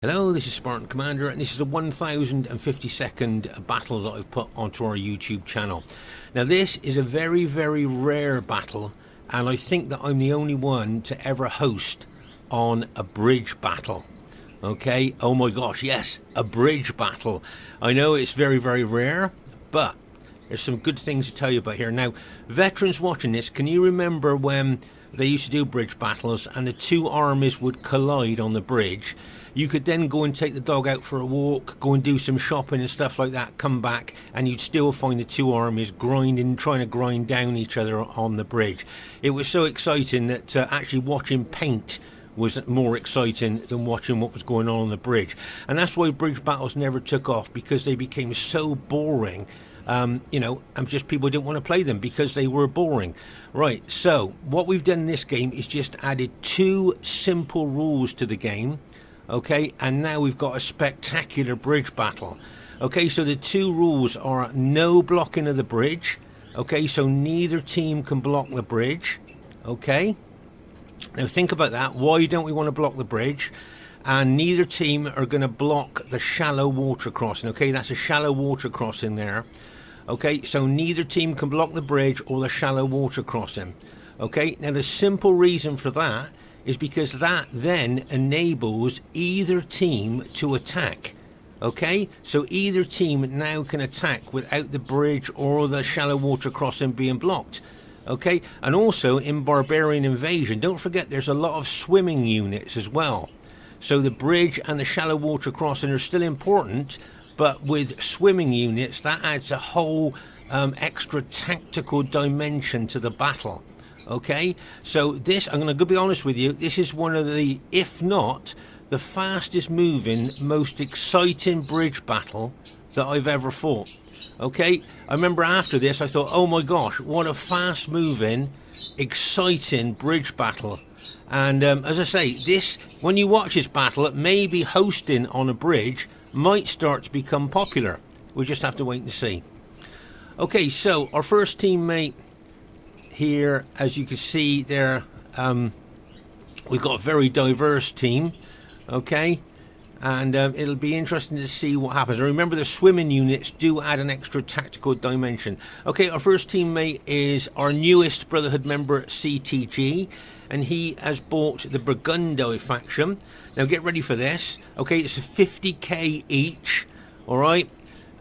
Hello, this is Spartan Commander, and this is the 1052nd battle that I've put onto our YouTube channel. Now, this is a very, very rare battle, and I think that I'm the only one to ever host on a bridge battle. Okay, oh my gosh, yes, a bridge battle. I know it's very, very rare, but there's some good things to tell you about here. Now, veterans watching this, can you remember when they used to do bridge battles and the two armies would collide on the bridge? You could then go and take the dog out for a walk, go and do some shopping and stuff like that, come back, and you'd still find the two armies trying to grind down each other on the bridge. It was so exciting that actually watching paint was more exciting than watching what was going on the bridge. And that's why bridge battles never took off, because they became so boring. And just people didn't want to play them because they were boring. Right, so what we've done in this game is just added two simple rules to the game. Okay, and now we've got a spectacular bridge battle. Okay, so the two rules are no blocking of the bridge. Okay, so neither team can block the bridge. Okay, now think about that. Why don't we want to block the bridge? And neither team are going to block the shallow water crossing. Okay, that's a shallow water crossing there. Okay, so neither team can block the bridge or the shallow water crossing. Okay, now the simple reason for that is because that then enables either team to attack. Okay, so either team now can attack without the bridge or the shallow water crossing being blocked. Okay, and also in Barbarian Invasion, don't forget there's a lot of swimming units as well. So the bridge and the shallow water crossing are still important, but with swimming units that adds a whole extra tactical dimension to the battle. Okay, so this, I'm going to be honest with you, this is one of the, if not the fastest moving, most exciting bridge battle that I've ever fought. Okay, I remember after this I thought, oh my gosh, what a fast moving, exciting bridge battle. And as I say, this, when you watch this battle, maybe hosting on a bridge might start to become popular. We'll just have to wait and see. Okay, so our first teammate here, as you can see there, we've got a very diverse team. Okay, and it'll be interesting to see what happens. And remember, the swimming units do add an extra tactical dimension. Okay, our first teammate is our newest Brotherhood member, CTG, and he has bought the Burgundo faction. Now get ready for this. Okay, it's a 50k each. All right,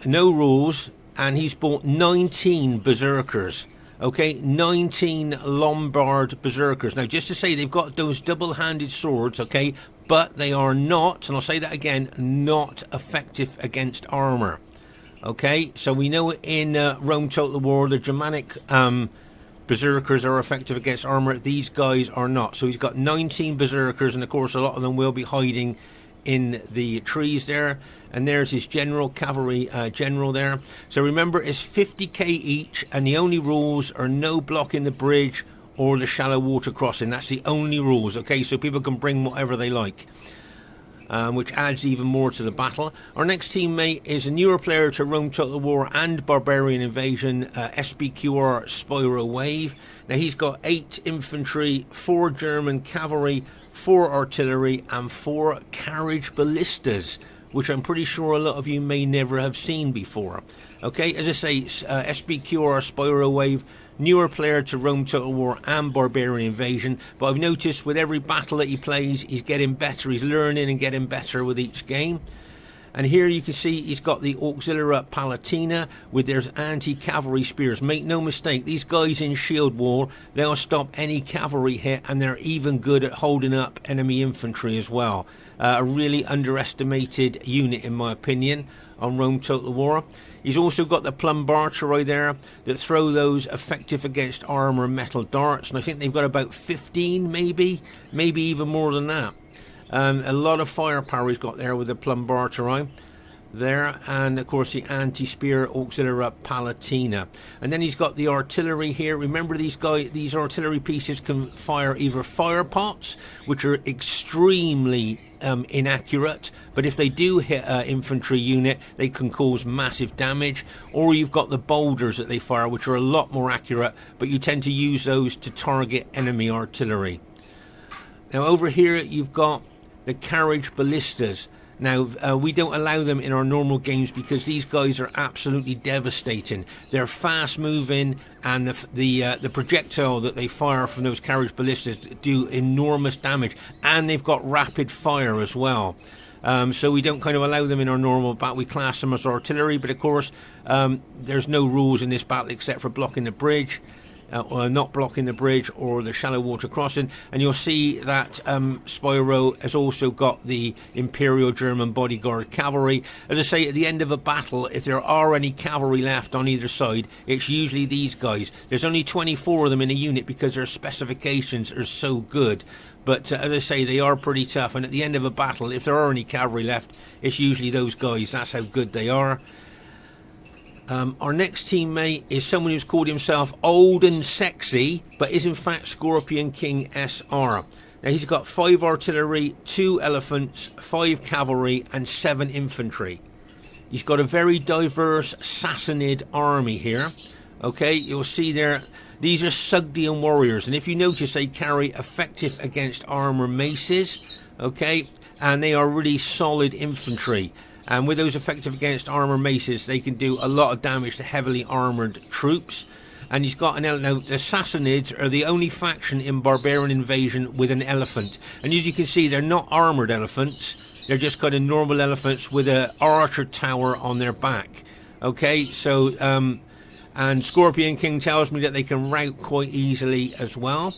no rules, and he's bought 19 berserkers. Okay, 19 Lombard berserkers. Now, just to say, they've got those double-handed swords, okay, but they are not, and I'll say that again, not effective against armor. Okay, so we know in Rome Total War, the Germanic berserkers are effective against armor. These guys are not. So he's got 19 berserkers, and of course, a lot of them will be hiding in the trees there. And there's his cavalry general there. So remember, it's 50k each, and the only rules are no blocking the bridge or the shallow water crossing. That's the only rules. Okay, so people can bring whatever they like, which adds even more to the battle. Our next teammate is a newer player to Rome Total War and Barbarian Invasion, SPQR Spiro Wave. Now he's got 8 infantry, 4 German cavalry, 4 artillery, and 4 carriage ballistas, which I'm pretty sure a lot of you may never have seen before. Okay, as I say, SPQR Spiro Wave, newer player to Rome Total War and Barbarian Invasion, but I've noticed with every battle that he plays, he's getting better, he's learning and getting better with each game. And here you can see he's got the Auxilia Palatina with their anti-cavalry spears. Make no mistake, these guys in shield wall, they'll stop any cavalry hit, and they're even good at holding up enemy infantry as well. A really underestimated unit, in my opinion, on Rome Total War. He's also got the Plumbarteri there that throw those effective against armor metal darts, and I think they've got about 15, maybe even more than that. A lot of firepower he's got there with the Plumbarteri there, and of course the anti-spear Auxilia Palatina. And then he's got the artillery here. Remember, these artillery pieces can fire either fire pots, which are extremely inaccurate, but if they do hit an infantry unit, they can cause massive damage. Or you've got the boulders that they fire, which are a lot more accurate, but you tend to use those to target enemy artillery. Now over here you've got the carriage ballistas. Now, we don't allow them in our normal games because these guys are absolutely devastating. They're fast moving, and the projectile that they fire from those carriage ballistas do enormous damage, and they've got rapid fire as well. So we don't kind of allow them in our normal battle. We class them as artillery, but of course there's no rules in this battle except for blocking the bridge. Or not blocking the bridge or the shallow water crossing, and you'll see that Spiro has also got the Imperial German bodyguard cavalry. As I say, at the end of a battle, if there are any cavalry left on either side, it's usually these guys. There's only 24 of them in a unit because their specifications are so good. But as I say, they are pretty tough, and at the end of a battle, if there are any cavalry left, it's usually those guys. That's how good they are. Our next teammate is someone who's called himself Old and Sexy, but is in fact Scorpion King SR. Now he's got 5 artillery, 2 elephants, 5 cavalry and 7 infantry. He's got a very diverse Sassanid army here. Okay, you'll see there, these are Sugdian warriors, and if you notice, they carry effective against armor maces. Okay, and they are really solid infantry. And with those effective against armor maces, they can do a lot of damage to heavily armored troops. And he's got an elephant. Now, the Sassanids are the only faction in Barbarian Invasion with an elephant. And as you can see, they're not armored elephants. They're just kind of normal elephants with an archer tower on their back. Okay, so, and Scorpion King tells me that they can rout quite easily as well.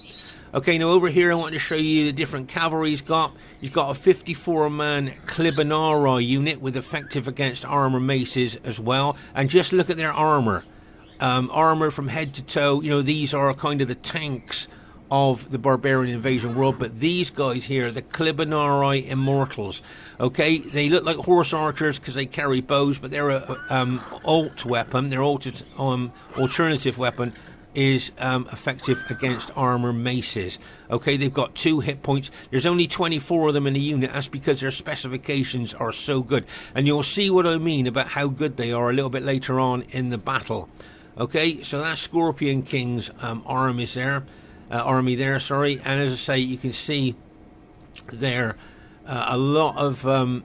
Okay, now over here I want to show you the different cavalry he's got. He's got a 54-man Clibinari unit with effective against armor maces as well. And just look at their armor. Armor from head to toe. You know, these are kind of the tanks of the Barbarian Invasion world. But these guys here, the Clibinari Immortals, okay, they look like horse archers because they carry bows, but they're a alt weapon. Their alternative weapon is effective against armor maces. Okay, they've got 2 hit points. There's only 24 of them in a unit. That's because their specifications are so good, and you'll see what I mean about how good they are a little bit later on in the battle. Okay, so that's Scorpion King's army there, and as I say, you can see there a lot of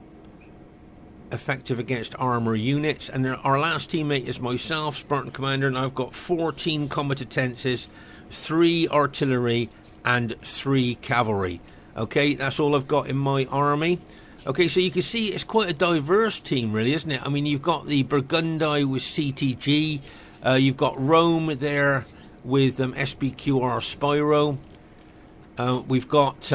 effective against armor units. And our last teammate is myself, Spartan Commander, and I've got 14 combatances, 3 artillery and 3 cavalry. Okay, that's all I've got in my army. Okay, so you can see it's quite a diverse team, really, isn't it? I mean, you've got the Burgundi with CTG, you've got Rome there with SPQR Spiro, we've got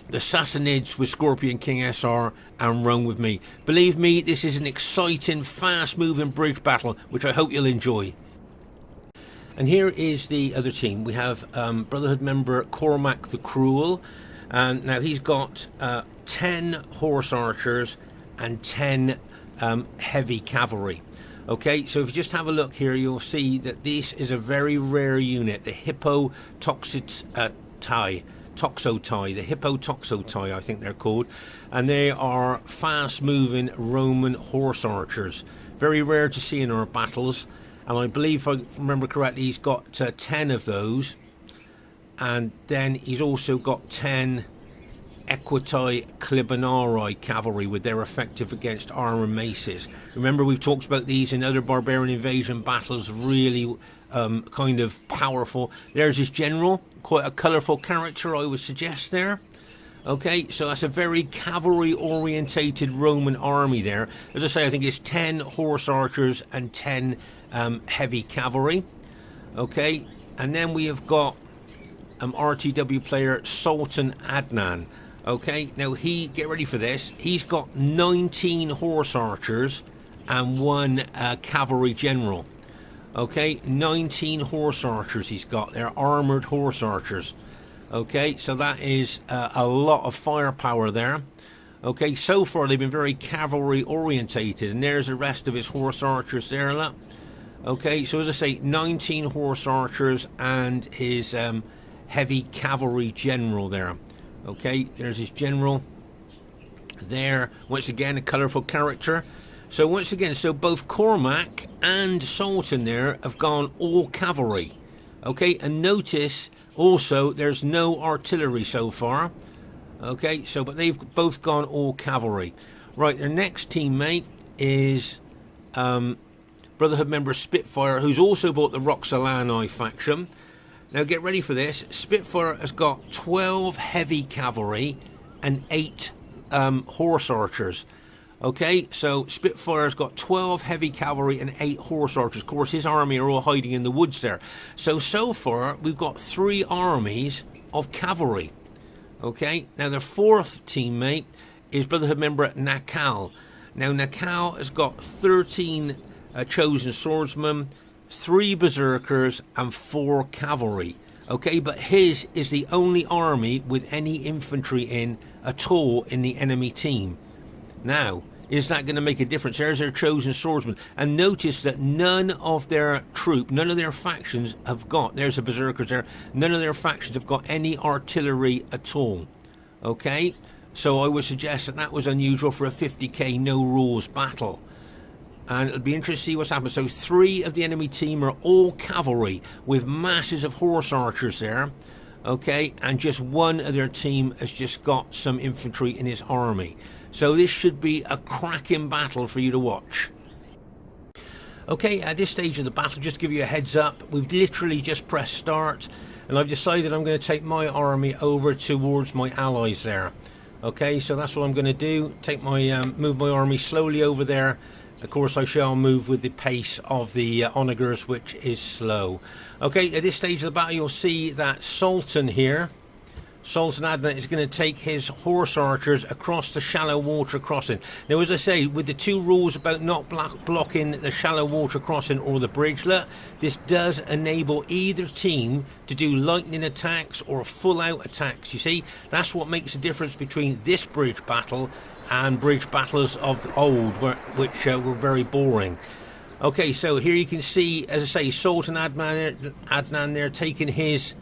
the Sassanids with Scorpion King SR, and Rome with me. Believe me, this is an exciting, fast-moving bridge battle, which I hope you'll enjoy. And here is the other team. We have Brotherhood member Cormac the Cruel, and now he's got 10 horse archers and 10 heavy cavalry. Okay, so if you just have a look here, you'll see that this is a very rare unit, the Hippotoxotai, the Hippotoxotai, I think they're called, and they are fast-moving Roman horse archers. Very rare to see in our battles, and I believe, if I remember correctly, he's got 10 of those, and then he's also got 10 Equitai Clibinari cavalry with their effective against armor maces. Remember, we've talked about these in other Barbarian Invasion battles, really kind of powerful. There's his general, quite a colourful character, I would suggest there. Okay, so that's a very cavalry orientated Roman army there. As I say, I think it's 10 horse archers and 10 heavy cavalry. Okay, and then we have got RTW player Sultan Adnan. Okay, now get ready for this, he's got 19 horse archers and 1 cavalry general. Okay, 19 horse archers he's got. They're armoured horse archers. Okay, so that is a lot of firepower there. Okay, so far they've been very cavalry orientated, and there's the rest of his horse archers there, look. Okay, so as I say, 19 horse archers and his heavy cavalry general there. Okay, there's his general there. Once again, a colourful character. So once again, so both Cormac and Sultan there have gone all cavalry. Okay, and notice also there's no artillery so far. Okay, so but they've both gone all cavalry. Right, their next teammate is Brotherhood member Spitfyr, who's also bought the Roxolani faction. Now get ready for this. Spitfyr has got 12 heavy cavalry and 8 horse archers. Okay, so Spitfyr's got 12 heavy cavalry and 8 horse archers. Of course, his army are all hiding in the woods there. So far, we've got 3 armies of cavalry. Okay, now their fourth teammate is Brotherhood member Naacal. Now Naacal has got 13 chosen swordsmen, 3 berserkers and 4 cavalry. Okay, but his is the only army with any infantry in at all in the enemy team. Now, is that going to make a difference? There's their chosen swordsman. And notice that none of their troop, none of their factions have got, there's the berserkers there, none of their factions have got any artillery at all. Okay, so I would suggest that that was unusual for a 50k no rules battle. And it'll be interesting to see what's happened. So 3 of the enemy team are all cavalry with masses of horse archers there. Okay, and just 1 of their team has just got some infantry in his army. So this should be a cracking battle for you to watch. Okay, at this stage of the battle, just to give you a heads up, we've literally just pressed start, and I've decided I'm going to take my army over towards my allies there. Okay, so that's what I'm going to do. Take my move my army slowly over there. Of course, I shall move with the pace of the onagers, which is slow. Okay, at this stage of the battle, you'll see that Sultan here, Sultan Adnan, is going to take his horse archers across the shallow water crossing. Now, as I say, with the 2 rules about not blocking the shallow water crossing or the bridgelet, this does enable either team to do lightning attacks or full-out attacks. You see, that's what makes the difference between this bridge battle and bridge battles of old, which were very boring. Okay, so here you can see, as I say, Sultan Adnan there taking his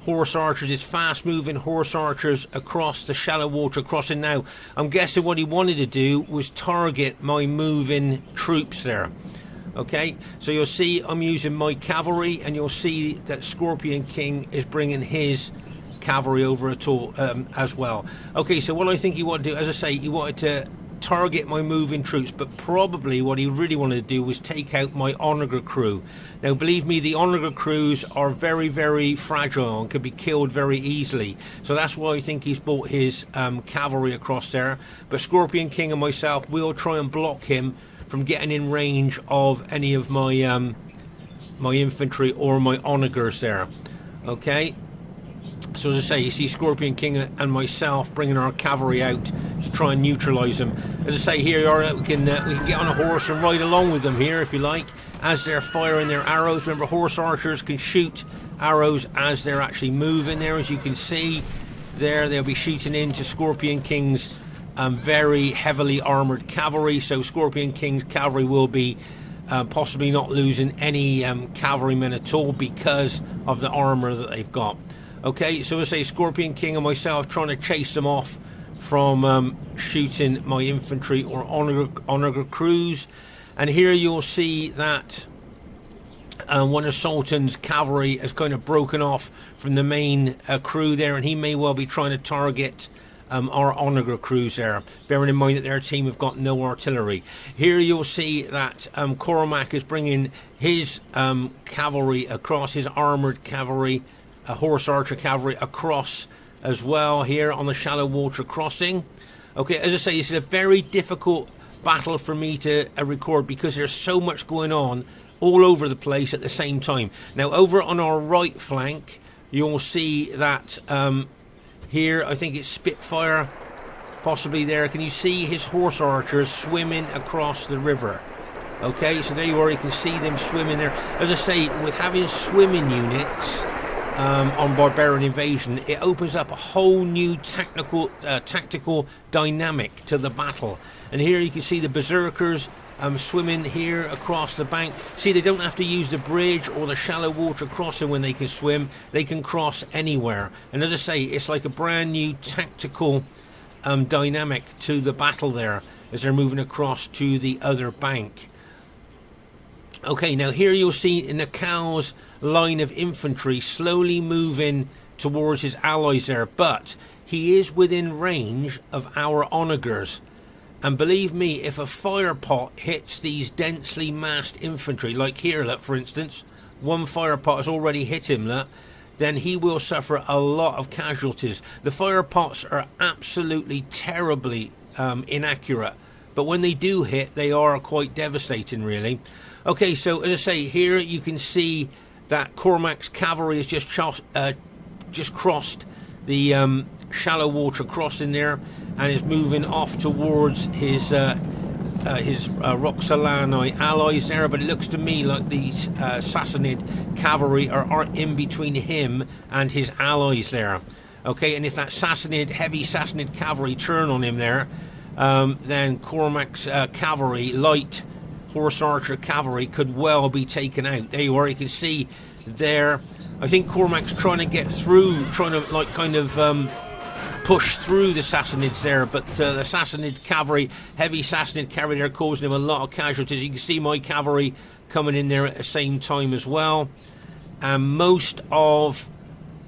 horse archers, his fast moving horse archers across the shallow water crossing. Now I'm guessing what he wanted to do was target my moving troops there. Okay, so you'll see I'm using my cavalry, and you'll see that Scorpion King is bringing his cavalry over at all as well. Okay, so what I think he wanted to do, as I say, he wanted to target my moving troops, but probably what he really wanted to do was take out my onager crew. Now believe me, the onager crews are very, very fragile and can be killed very easily, so that's why I think he's brought his cavalry across there. But Scorpion King and myself will try and block him from getting in range of any of my my infantry or my onagers there. Okay, so as I say, you see Scorpion King and myself bringing our cavalry out to try and neutralise them. As I say, here you are, we can get on a horse and ride along with them here if you like, as they're firing their arrows. Remember, horse archers can shoot arrows as they're actually moving there. As you can see there, they'll be shooting into Scorpion King's very heavily armoured cavalry. So Scorpion King's cavalry will be possibly not losing any cavalrymen at all because of the armour that they've got. Okay, so as I say, Scorpion King and myself trying to chase them off from shooting my infantry or onager crews. And here you'll see that one of Sultan's cavalry has kind of broken off from the main crew there, and he may well be trying to target our onager crews there, bearing in mind that their team have got no artillery. Here you'll see that Cormac is bringing his cavalry across, his armoured cavalry, horse archer cavalry across as well here on the shallow water crossing. Okay, as I say, this is a very difficult battle for me to record because there's so much going on all over the place at the same time. Now over on our right flank you'll see that here, I think it's Spitfyr possibly there. Can you see his horse archers swimming across the river? Okay, so there you are, you can see them swimming there. As I say, with having swimming units on Barbarian Invasion, it opens up a whole new tactical dynamic to the battle. And here you can see the berserkers swimming here across the bank. See, they don't have to use the bridge or the shallow water crossing when they can swim. They can cross anywhere. And as I say, it's like a brand new tactical dynamic to the battle there as they're moving across to the other bank. Okay, now here you'll see Naacal's line of infantry slowly moving towards his allies there, but he is within range of our onagers. And believe me, if a fire pot hits these densely massed infantry, like here, look, for instance, one fire pot has already hit him, look, then he will suffer a lot of casualties. The fire pots are absolutely terribly inaccurate, but when they do hit, they are quite devastating, really. Okay, so as I say, here you can see that Cormac's cavalry has just crossed the shallow water crossing there, and is moving off towards his Roxolani allies there. But it looks to me like these Sassanid cavalry are in between him and his allies there. Okay, and if that heavy Sassanid cavalry turn on him there, then Cormac's cavalry, light horse archer cavalry, could well be taken out. There you are, you can see there. I think Cormac's trying to get through, trying to like kind of push through the Sassanids there, but the Sassanid cavalry, heavy Sassanid cavalry, they're causing him a lot of casualties. You can see my cavalry coming in there at the same time as well, and most of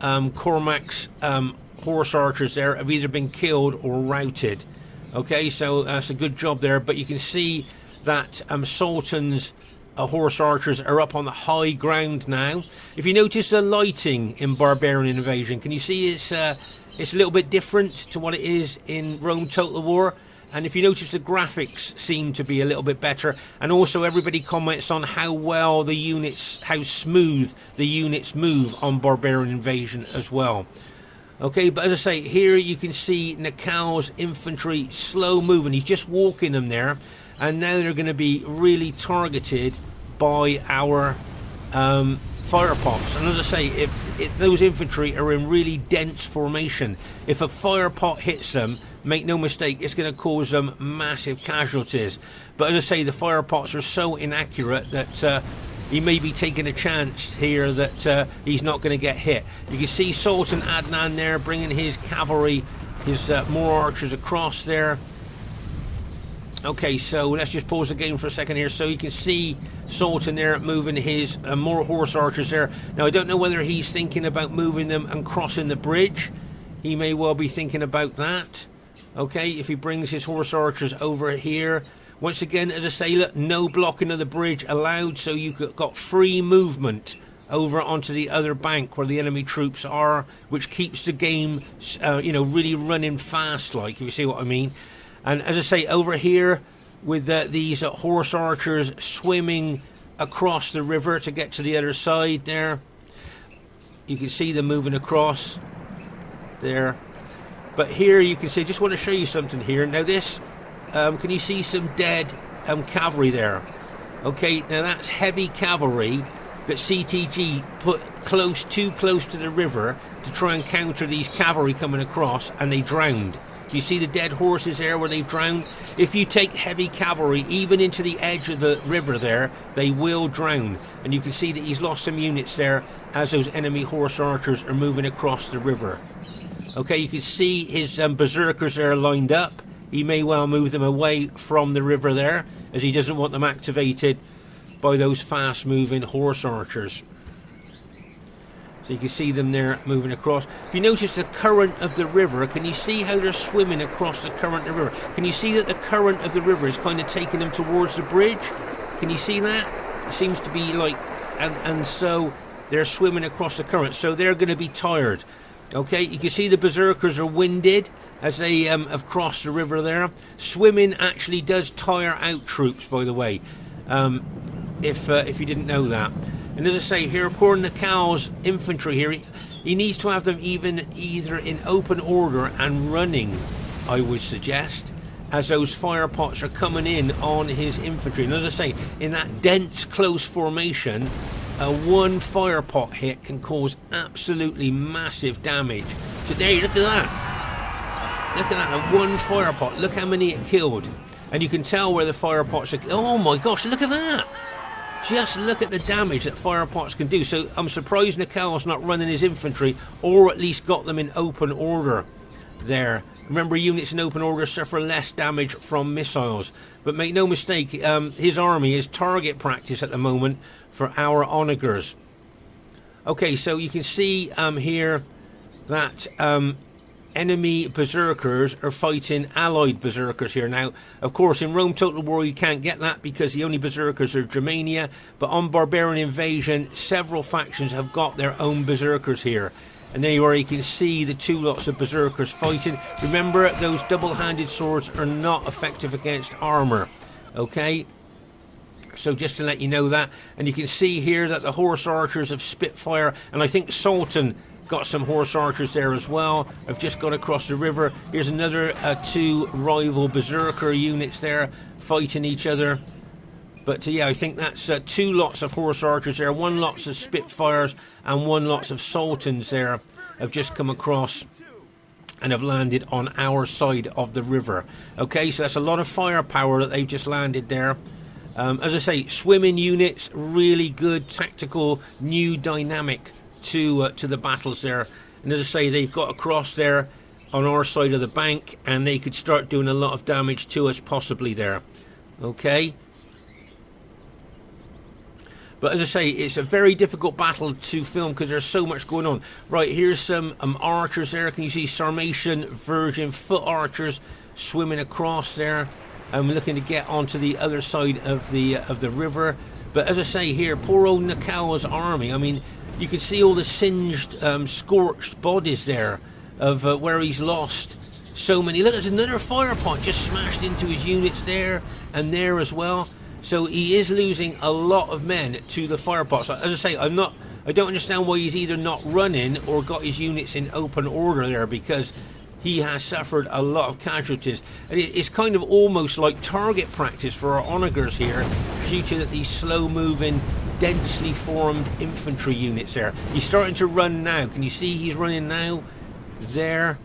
Cormac's horse archers there have either been killed or routed. Okay, so that's a good job there, but you can see that Sultan's horse archers are up on the high ground now. If you notice the lighting in Barbarian Invasion, can you see it's a little bit different to what it is in Rome Total War? And if you notice, the graphics seem to be a little bit better, and also everybody comments on how well the units, how smooth the units move on Barbarian Invasion as well. Okay, but as I say, here you can see Naacal's infantry slow moving. He's just walking them there, and now they're going to be really targeted by our fire pots. And as I say, if those infantry are in really dense formation, if a fire pot hits them, make no mistake, it's going to cause them massive casualties. But as I say, the fire pots are so inaccurate that he may be taking a chance here that he's not going to get hit. You can see Sultan Adnan there bringing his cavalry, his more archers across there. Okay, so let's just pause the game for a second here. So you can see Sultan there moving his more horse archers there. Now, I don't know whether he's thinking about moving them and crossing the bridge. He may well be thinking about that. Okay, if he brings his horse archers over here. Once again, as I say, look, no blocking of the bridge allowed, so you've got free movement over onto the other bank where the enemy troops are, which keeps the game, really running fast, like, if you see what I mean. And as I say, over here with these horse archers swimming across the river to get to the other side there. You can see them moving across there. But here you can see, I just want to show you something here. Now this, can you see some dead cavalry there? Okay, now that's heavy cavalry that CTG put too close to the river to try and counter these cavalry coming across, and they drowned. Do you see the dead horses there where they've drowned? If you take heavy cavalry even into the edge of the river there, they will drown. And you can see that he's lost some units there as those enemy horse archers are moving across the river. Okay, you can see his berserkers there lined up. He may well move them away from the river there, as he doesn't want them activated by those fast moving horse archers. So you can see them there moving across. If you notice the current of the river, can you see how they're swimming across the current of the river? Can you see that the current of the river is kind of taking them towards the bridge? Can you see that? It seems to be like, and so they're swimming across the current, so they're going to be tired. Okay, you can see the berserkers are winded as they have crossed the river there. Swimming actually does tire out troops, by the way, if you didn't know that. And as I say, here, poor Naacal's infantry here, he needs to have them either in open order and running, I would suggest, as those fire pots are coming in on his infantry. And as I say, in that dense, close formation, one fire pot hit can cause absolutely massive damage. So there, look at that. Look at that, one fire pot. Look how many it killed. And you can tell where the fire pots are. Oh my gosh, look at that. Just look at the damage that fire pots can do. So I'm surprised Naacal's not running his infantry, or at least got them in open order there. Remember, units in open order suffer less damage from missiles. But make no mistake, his army is target practice at the moment for our onagers. Okay, so you can see here that enemy berserkers are fighting allied berserkers here. Now, of course, in Rome Total War you can't get that because the only berserkers are Germania, but on Barbarian Invasion several factions have got their own berserkers here. And there you are, you can see the two lots of berserkers fighting. Remember, those double-handed swords are not effective against armor. Okay, so just to let you know that. And you can see here that the horse archers of Spitfyr, and I think Sultan got some horse archers there as well. I've just got across the river. Here's another two rival berserker units there fighting each other. But yeah, I think that's two lots of horse archers there, one lots of Spitfyrs and one lots of Sultans there have just come across and have landed on our side of the river. Okay, so that's a lot of firepower that they've just landed there. As I say, swimming units, really good tactical new dynamic to the battles there. And as I say, they've got across there on our side of the bank and they could start doing a lot of damage to us possibly there. Okay. But as I say, it's a very difficult battle to film because there's so much going on. Right, here's some archers there. Can you see Sarmatian Virgin foot archers swimming across there? Looking to get onto the other side of the river. But as I say here, poor old Naacal's army. I mean, you can see all the singed, scorched bodies there of where he's lost so many. Look, there's another fire pot just smashed into his units there and there as well. So he is losing a lot of men to the fire pots. As I say, I don't understand why he's either not running or got his units in open order there, because he has suffered a lot of casualties. And it's kind of almost like target practice for our onagers here, due to these slow-moving, densely formed infantry units there. He's starting to run now. Can you see he's running now? There.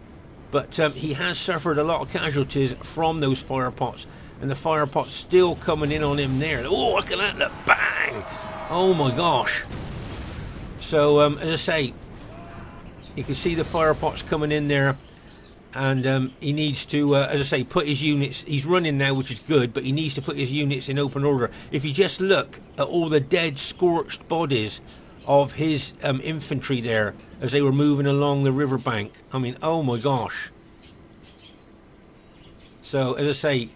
But he has suffered a lot of casualties from those fire pots. And the fire pot's still coming in on him there. Oh, look at that, look, bang! Oh my gosh. So, as I say, you can see the fire pot's coming in there. And he needs to, as I say, put his units, he's running now, which is good, but he needs to put his units in open order. If you just look at all the dead, scorched bodies of his infantry there as they were moving along the riverbank. I mean, oh my gosh. So, as I say,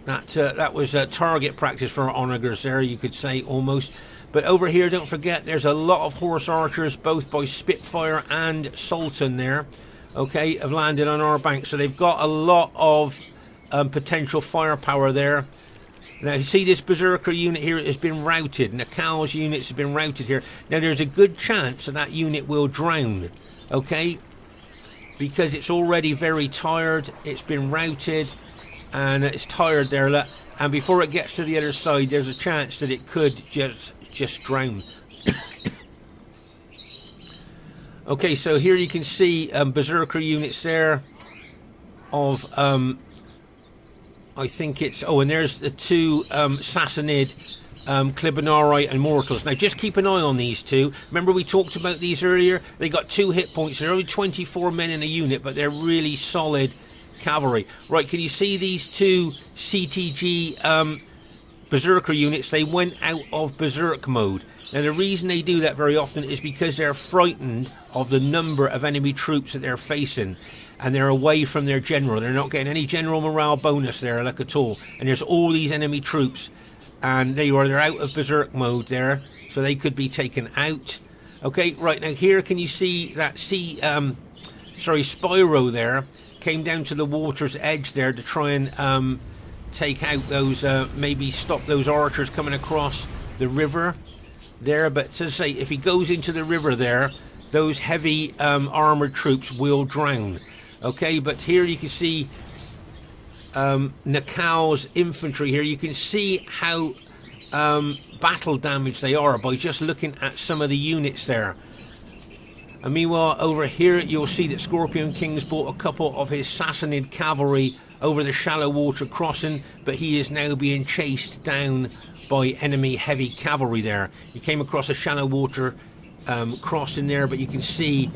that was target practice for our onagers there, you could say, almost. But over here, don't forget, there's a lot of horse archers, both by Spitfyr and Sultan there, okay, have landed on our bank. So they've got a lot of potential firepower there. Now, you see this berserker unit here has been routed. Naacal's units have been routed here. Now, there's a good chance that that unit will drown, okay, because it's already very tired. It's been routed. And it's tired there, and before it gets to the other side, there's a chance that it could just drown. Okay, so here you can see berserker units there of I think it's, oh, and there's the two Sassanid Clibanarii and Mortals. Now just keep an eye on these two. Remember we talked about these earlier? They got 2 hit points. They're only 24 men in a unit, but they're really solid cavalry. Right, can you see these two CTG berserker units? They went out of berserk mode. Now the reason they do that very often is because they're frightened of the number of enemy troops that they're facing, and they're away from their general. They're not getting any general morale bonus there, like at all. And there's all these enemy troops, and they're out of berserk mode there, so they could be taken out. Okay, right, now here can you see that Spiro there came down to the water's edge there to try and take out those, maybe stop those archers coming across the river there. But to say, if he goes into the river there, those heavy armored troops will drown. Okay, but here you can see Naacal's infantry here. You can see how battle damaged they are by just looking at some of the units there. And meanwhile, over here, you'll see that Scorpion King's brought a couple of his Sassanid cavalry over the shallow water crossing, but he is now being chased down by enemy heavy cavalry there. He came across a shallow water crossing there, but you can see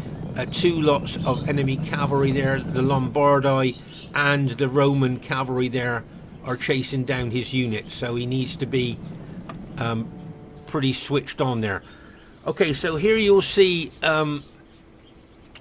2 lots of enemy cavalry there. The Lombardi and the Roman cavalry there are chasing down his unit, so he needs to be pretty switched on there. Okay, so here you'll see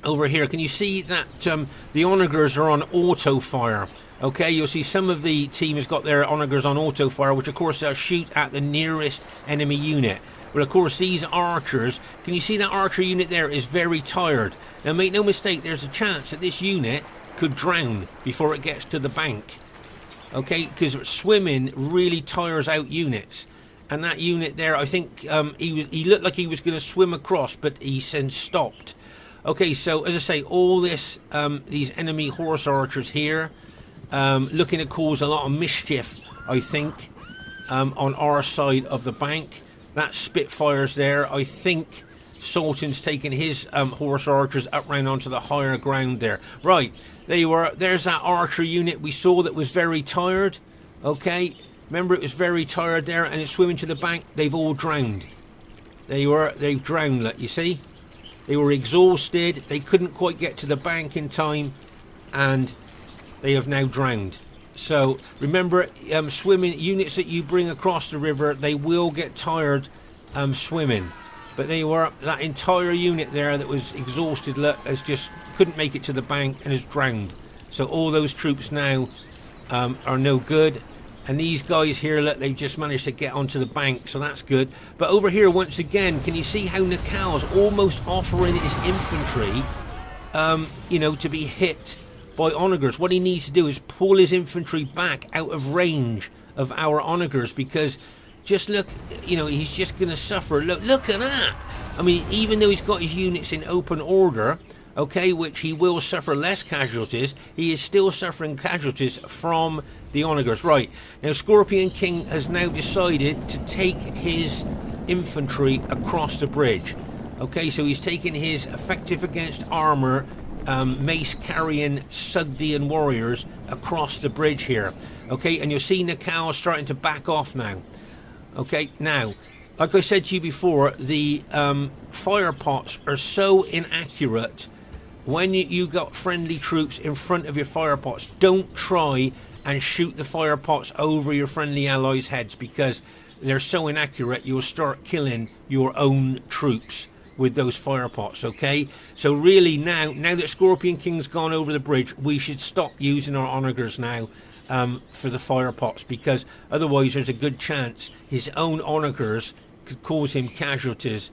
over here, can you see that the onagers are on auto fire? Okay, you'll see some of the team has got their onagers on auto fire, which of course they'll shoot at the nearest enemy unit. But of course these archers, can you see that archer unit there is very tired? Now make no mistake, there's a chance that this unit could drown before it gets to the bank. Okay, because swimming really tires out units. And that unit there, I think he looked like he was going to swim across, but he then stopped. Okay, so as I say, all this these enemy horse archers here looking to cause a lot of mischief, I think, on our side of the bank. That Spitfyrs there. I think Sultan's taking his horse archers up round onto the higher ground there. Right, there you are. There's that archer unit we saw that was very tired. Okay, remember it was very tired there, and it's swimming to the bank. They've all drowned. There you are. They've drowned. Look, you see? They were exhausted. They couldn't quite get to the bank in time, and they have now drowned. So remember, swimming units that you bring across the river, they will get tired swimming. But they were, that entire unit there that was exhausted, look, has just couldn't make it to the bank and has drowned. So all those troops now are no good. And these guys here, look, they've just managed to get onto the bank, so that's good. But over here, once again, can you see how Naacal's almost offering his infantry, you know, to be hit by onagers? What he needs to do is pull his infantry back out of range of our onagers, because just look, you know, he's just going to suffer. Look at that. I mean, even though he's got his units in open order, okay, which he will suffer less casualties, he is still suffering casualties from the onagers. Right, now Scorpion King has now decided to take his infantry across the bridge. Okay, so he's taking his effective against armor mace carrying Sugdian warriors across the bridge here. Okay, and you'll see Naacal starting to back off now. Okay, now, like I said to you before, the fire pots are so inaccurate. When you got friendly troops in front of your fire pots, don't try and shoot the fire pots over your friendly allies' heads, because they're so inaccurate you'll start killing your own troops with those fire pots. Okay, so really now that Scorpion King's gone over the bridge, we should stop using our onagers now for the fire pots, because otherwise there's a good chance his own onagers could cause him casualties.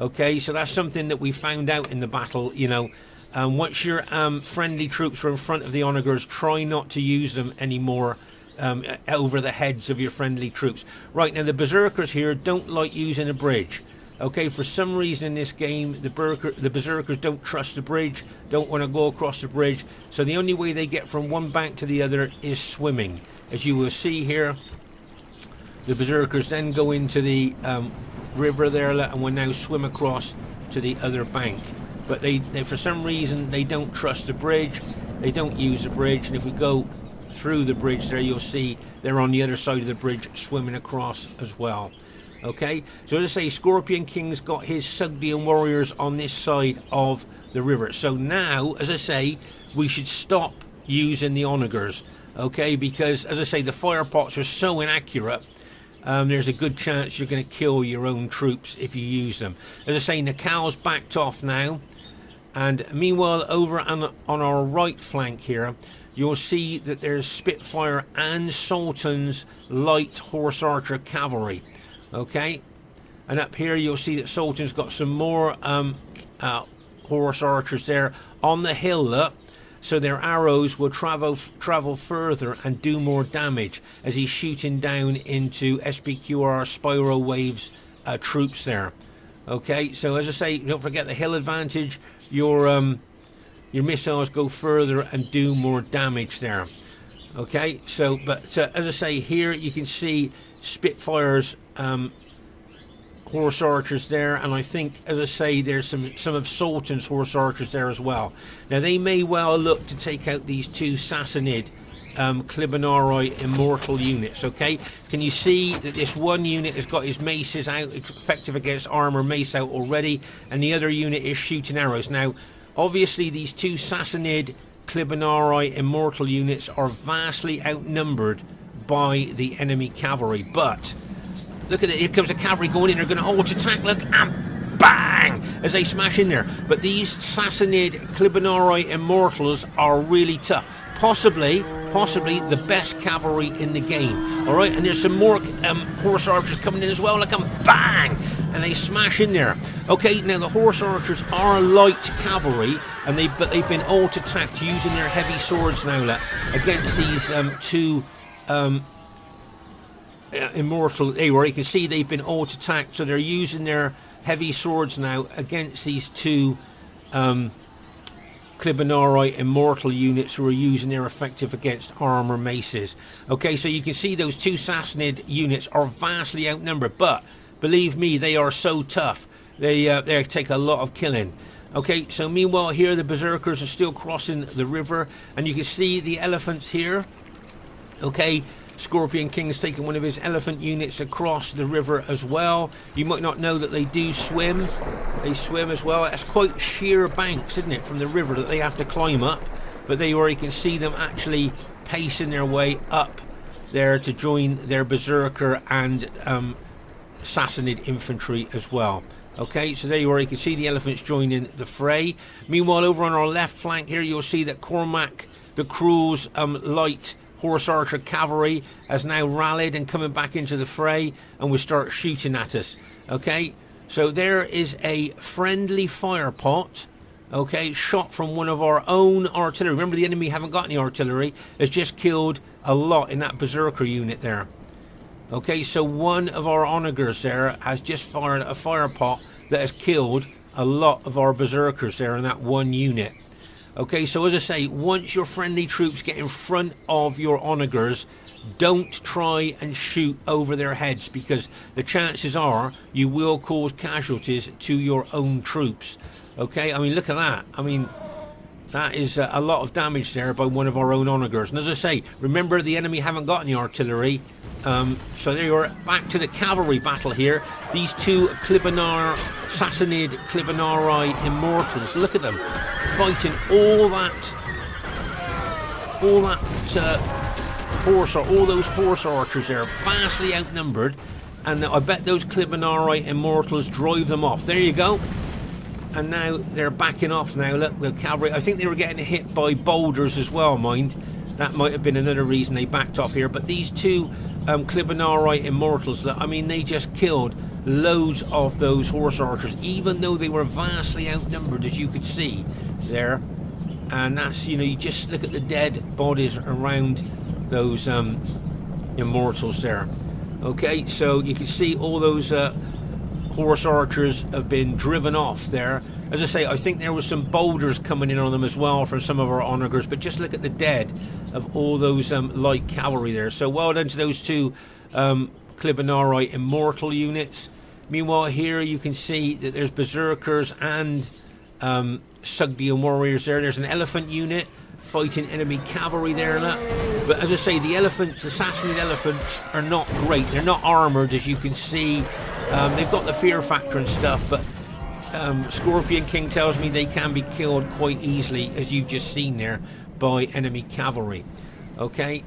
Okay, so that's something that we found out in the battle, you know. Once your friendly troops are in front of the onagers, try not to use them anymore over the heads of your friendly troops. Right, now the berserkers here don't like using a bridge. Okay, for some reason in this game, the berserkers don't trust the bridge, don't want to go across the bridge. So the only way they get from one bank to the other is swimming. As you will see here, the berserkers then go into the river there and will now swim across to the other bank. But they for some reason they don't trust the bridge, they don't use the bridge, and if we go through the bridge there, you'll see they're on the other side of the bridge swimming across as well. Okay, so as I say, Scorpion King's got his Sugdian warriors on this side of the river. So now, as I say, we should stop using the onagers, okay, because as I say, the fire pots are so inaccurate. There's a good chance you're going to kill your own troops if you use them. As I say, Naacal's backed off now. And meanwhile, over on our right flank here, you'll see that there's Spitfyr and Sultan's light horse archer cavalry. Okay, and up here you'll see that Sultan's got some more horse archers there on the hill, look. So their arrows will travel further and do more damage as he's shooting down into SPQR Spiro waves troops there. Okay, so as I say, don't forget the hill advantage. Your missiles go further and do more damage there. Okay, so but as I say, here you can see Spitfyrs, horse archers there, and I think, as I say, there's some of Sultan's horse archers there as well. Now they may well look to take out these two Sassanid Clibanarii immortal units. Okay, can you see that this one unit has got his maces out, effective against armor mace out already, and the other unit is shooting arrows. Now obviously these two Sassanid Clibanarii immortal units are vastly outnumbered by the enemy cavalry, but look at it, here comes the cavalry going in, they're going to auto attack, look, bang, as they smash in there. But these Sassanid Clibanarii Immortals are really tough. Possibly the best cavalry in the game. All right, and there's some more horse archers coming in as well. Look, bang, and they smash in there. Okay, now the horse archers are light cavalry, and but they've been alt-attacked using their heavy swords now, look, against these two immortal. Where you can see they've been alt-attacked, so they're using their heavy swords now against these two Clibanarii immortal units who are using their effective against armor maces. Okay, so you can see those two Sassanid units are vastly outnumbered, but believe me, they are so tough. They take a lot of killing. Okay, so meanwhile here the berserkers are still crossing the river, and you can see the elephants here. Okay, Scorpion King's taken one of his elephant units across the river as well. You might not know that they do swim. They swim as well. It's quite sheer banks, isn't it, from the river that they have to climb up. But there you are, you can see them actually pacing their way up there to join their berserker and Sassanid infantry as well. Okay, so there you are, you can see the elephants joining the fray. Meanwhile, over on our left flank here, you'll see that Cormac, the Cruel's light horse archer cavalry, has now rallied and coming back into the fray and will start shooting at us. Okay, so there is a friendly fire pot, okay, shot from one of our own artillery. Remember, the enemy haven't got any artillery, has just killed a lot in that berserker unit there. Okay, so one of our onagers there has just fired a fire pot that has killed a lot of our berserkers there in that one unit. Okay, so as I say, once your friendly troops get in front of your onagers, don't try and shoot over their heads, because the chances are you will cause casualties to your own troops. Okay, I mean, look at that. I mean, that is a lot of damage there by one of our own onagers. And as I say, remember, the enemy haven't got any artillery. So there you are, back to the cavalry battle here. These two Sassanid Clibanarii Immortals, look at them fighting all those horse archers there, vastly outnumbered, and I bet those Clibanarii Immortals drive them off. There you go. And now they're backing off now. Look, the cavalry, I think they were getting hit by boulders as well, mind. That might have been another reason they backed off here. But these two Clibanarii Immortals, I mean, they just killed loads of those horse archers, even though they were vastly outnumbered, as you could see there. And that's, you know, you just look at the dead bodies around those Immortals there. Okay, so you can see all those horse archers have been driven off there. As I say, I think there was some boulders coming in on them as well from some of our onagers, but just look at the dead of all those light cavalry there. So well done to those two Clibanarii Immortal units. Meanwhile, here you can see that there's berserkers and Sugdian warriors there. There's an elephant unit fighting enemy cavalry there. But as I say, the elephants, the Sassanid elephants, are not great. They're not armoured, as you can see. They've got the fear factor and stuff, but Scorpion King tells me they can be killed quite easily, as you've just seen there, by enemy cavalry. Okay,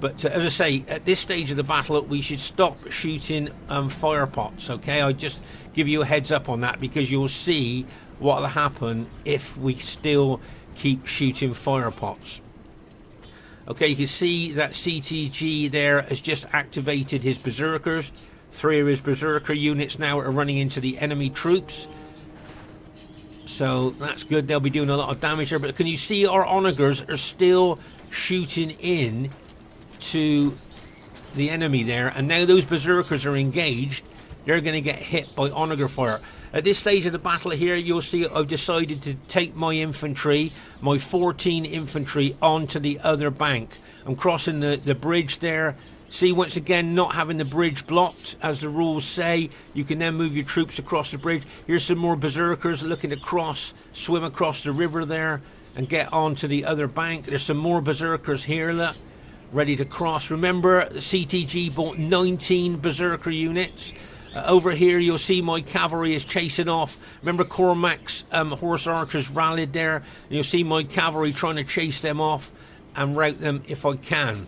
but as I say, at this stage of the battle, we should stop shooting fire pots. Okay, I just give you a heads up on that, because you'll see what will happen if we still keep shooting fire pots. Okay, you can see that CTG there has just activated his berserkers. 3 of his berserker units now are running into the enemy troops. So that's good. They'll be doing a lot of damage there. But can you see our onagers are still shooting in to the enemy there? And now those berserkers are engaged. They're going to get hit by onager fire. At this stage of the battle here, you'll see I've decided to take my infantry, my 14 infantry, onto the other bank. I'm crossing the bridge there. See, once again, not having the bridge blocked, as the rules say. You can then move your troops across the bridge. Here's some more berserkers looking to swim across the river there and get onto the other bank. There's some more berserkers here, look, ready to cross. Remember, the CTG bought 19 berserker units. Over here, you'll see my cavalry is chasing off. Remember, Cormac's horse archers rallied there. And you'll see my cavalry trying to chase them off and rout them if I can.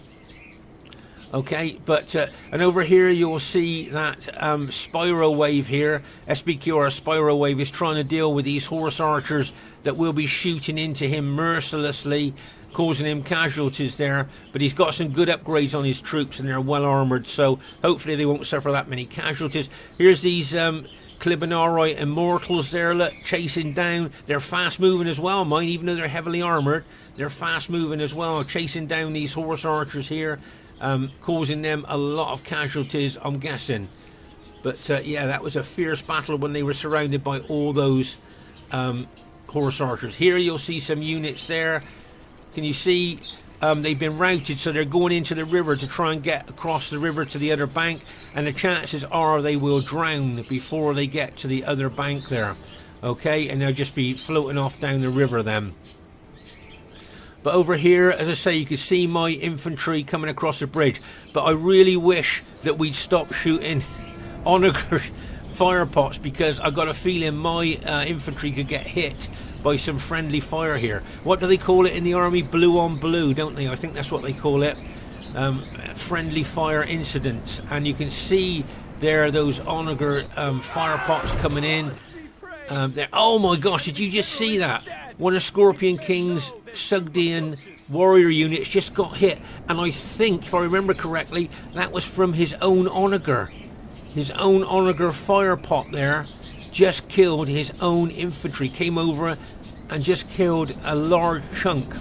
Okay, but and over here you'll see that Spiro wave here, SPQR Spiro wave, is trying to deal with these horse archers that will be shooting into him mercilessly, causing him casualties there. But he's got some good upgrades on his troops and they're well armoured, so hopefully they won't suffer that many casualties. Here's these Clibinari Immortals there, look, chasing down. They're fast moving as well, mind, even though they're heavily armoured, they're fast moving as well, chasing down these horse archers here. Causing them a lot of casualties, I'm guessing. But yeah, that was a fierce battle when they were surrounded by all those horse archers. Here you'll see some units there. Can you see they've been routed, so they're going into the river to try and get across the river to the other bank, and the chances are they will drown before they get to the other bank there. Okay, and they'll just be floating off down the river then. But over here, as I say, you can see my infantry coming across the bridge. But I really wish that we'd stop shooting onager fire pots, because I've got a feeling my infantry could get hit by some friendly fire here. What do they call it in the army? Blue on blue, don't they? I think that's what they call it. Friendly fire incidents. And you can see there those onager fire pots coming in. There. Oh my gosh, did you just see that? One of Scorpion King's Sugdian warrior units just got hit, and I think, if I remember correctly, that was from his own onager. His own onager fire pot there just killed his own infantry, came over and just killed a large chunk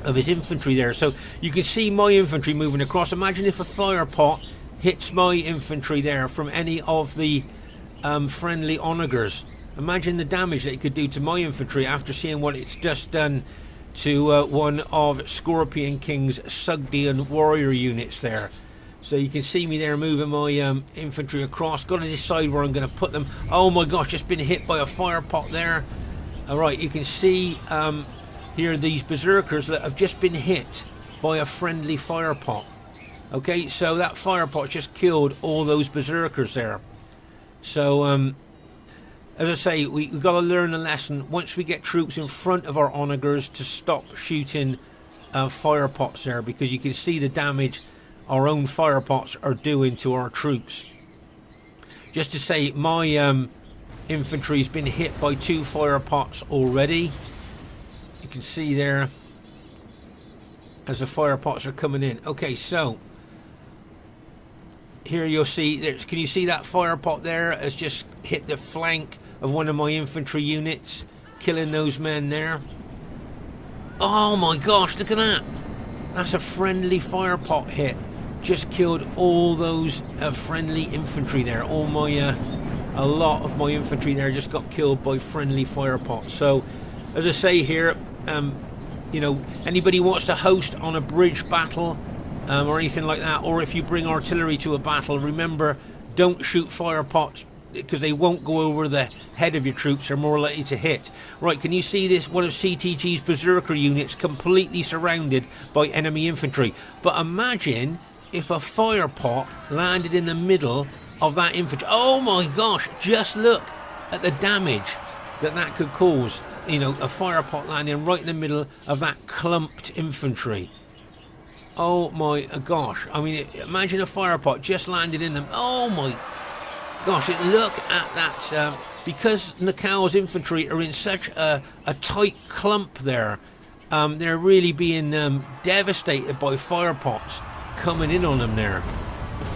of his infantry there. So you can see my infantry moving across. Imagine if a fire pot hits my infantry there from any of the friendly onagers. Imagine the damage that it could do to my infantry after seeing what it's just done to one of Scorpion King's Sugdian warrior units there. So you can see me there moving my infantry across. Got to decide where I'm going to put them. Oh my gosh, just been hit by a fire pot there. Alright, you can see here these berserkers that have just been hit by a friendly fire pot. Okay, so that fire pot just killed all those berserkers there. So as I say, we've got to learn a lesson once we get troops in front of our onagers to stop shooting fire pots there, because you can see the damage our own fire pots are doing to our troops. Just to say, my infantry's been hit by 2 fire pots already. You can see there as the fire pots are coming in. Okay, so here you'll see, can you see that fire pot there has just hit the flank of one of my infantry units, killing those men there. Oh my gosh, look at that. That's a friendly fire pot hit. Just killed all those friendly infantry there. All my a lot of my infantry there just got killed by friendly fire pots. So as I say here, you know, anybody wants to host on a bridge battle or anything like that, or if you bring artillery to a battle, remember, don't shoot fire pots, because they won't go over the head of your troops. They're more likely to hit. Right, can you see this? One of CTG's berserker units completely surrounded by enemy infantry. But imagine if a fire pot landed in the middle of that infantry. Oh my gosh, just look at the damage that that could cause. You know, a fire pot landing right in the middle of that clumped infantry. Oh my gosh, I mean, imagine a fire pot just landed in them. Oh my gosh, look at that. Because Naacal's infantry are in such a tight clump there, they're really being devastated by fire pots coming in on them there.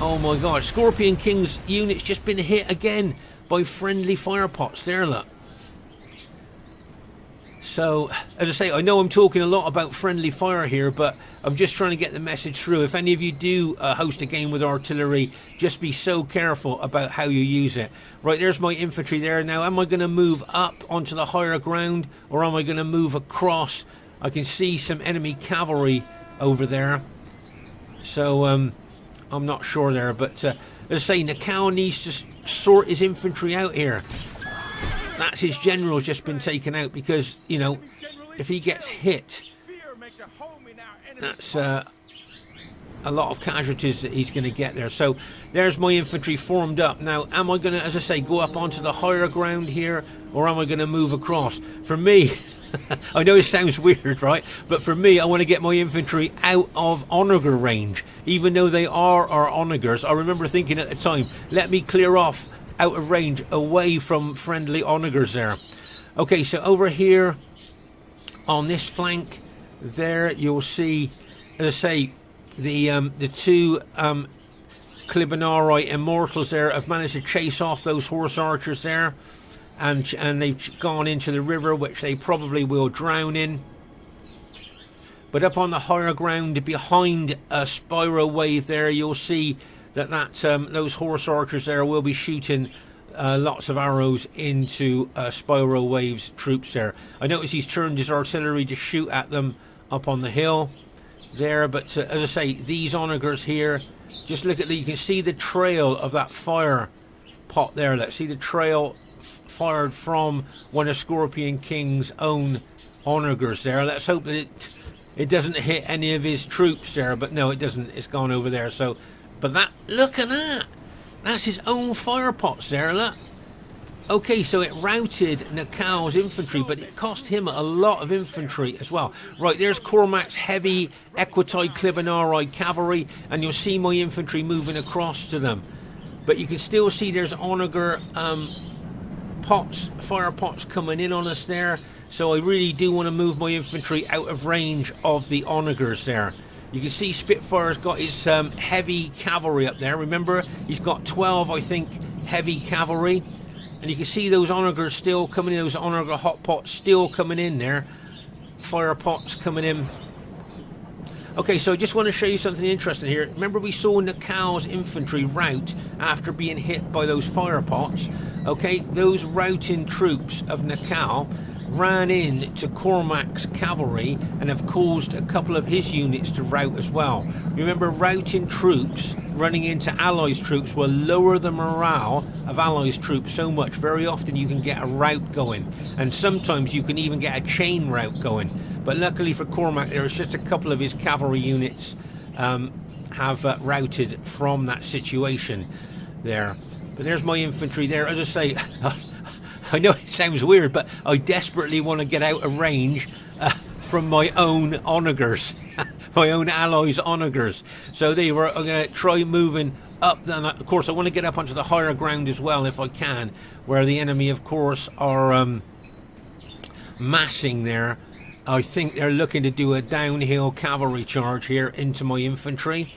Oh my god, Scorpion King's unit's just been hit again by friendly fire pots there, look. So, as I say, I know I'm talking a lot about friendly fire here, but I'm just trying to get the message through. If any of you do host a game with artillery, just be so careful about how you use it. Right, there's my infantry there. Now, am I going to move up onto the higher ground, or am I going to move across? I can see some enemy cavalry over there. So, I'm not sure there, but as I say, Naacal needs to sort his infantry out here. That's his general's just been taken out, because, you know, if he gets hit, that's a lot of casualties that he's going to get there. So there's my infantry formed up. Now, am I going to, as I say, go up onto the higher ground here, or am I going to move across? For me, I know it sounds weird, right? But for me, I want to get my infantry out of onager range, even though they are our onagers. I remember thinking at the time, let me clear off out of range, away from friendly onagers there. Okay, so over here on this flank there, you'll see, as I say, the two Clibanarii immortals there have managed to chase off those horse archers there, and they've gone into the river, which they probably will drown in. But up on the higher ground behind a Spiro wave there, you'll see that those horse archers there will be shooting lots of arrows into Spiro wave's troops there. I notice he's turned his artillery to shoot at them up on the hill there, but as I say, these onagers here, just look at you can see the trail of that fire pot there. Let's see the trail fired from one of Scorpion King's own onagers there. Let's hope that it doesn't hit any of his troops there, but no, it doesn't. It's gone over there. So, but that, look at that, that's his own fire pots there, look. Okay, so it routed Naacal's infantry, but it cost him a lot of infantry as well. Right, there's Cormac's heavy Equitide Clibanarii cavalry, and you'll see my infantry moving across to them. But you can still see there's onager fire pots coming in on us there. So I really do want to move my infantry out of range of the onagers there. You can see Spitfyer's got his heavy cavalry up there. Remember, he's got 12, I think, heavy cavalry. And you can see those onagers still coming in, those onager hot pots still coming in there. Fire pots coming in. Okay, so I just want to show you something interesting here. Remember we saw Naacal's infantry rout after being hit by those fire pots? Okay, those routing troops of Naacal ran in to Cormac's cavalry and have caused a couple of his units to rout as well. Remember, routing troops running into Allies troops will lower the morale of Allies troops so much. Very often you can get a rout going, and sometimes you can even get a chain rout going. But luckily for Cormac, there's just a couple of his cavalry units have routed from that situation there. But there's my infantry there. As I say, I know it sounds weird, but I desperately want to get out of range from my own onagers, my own allies' onagers. So I'm going to try moving up. Then, of course, I want to get up onto the higher ground as well if I can, where the enemy, of course, are massing there. I think they're looking to do a downhill cavalry charge here into my infantry.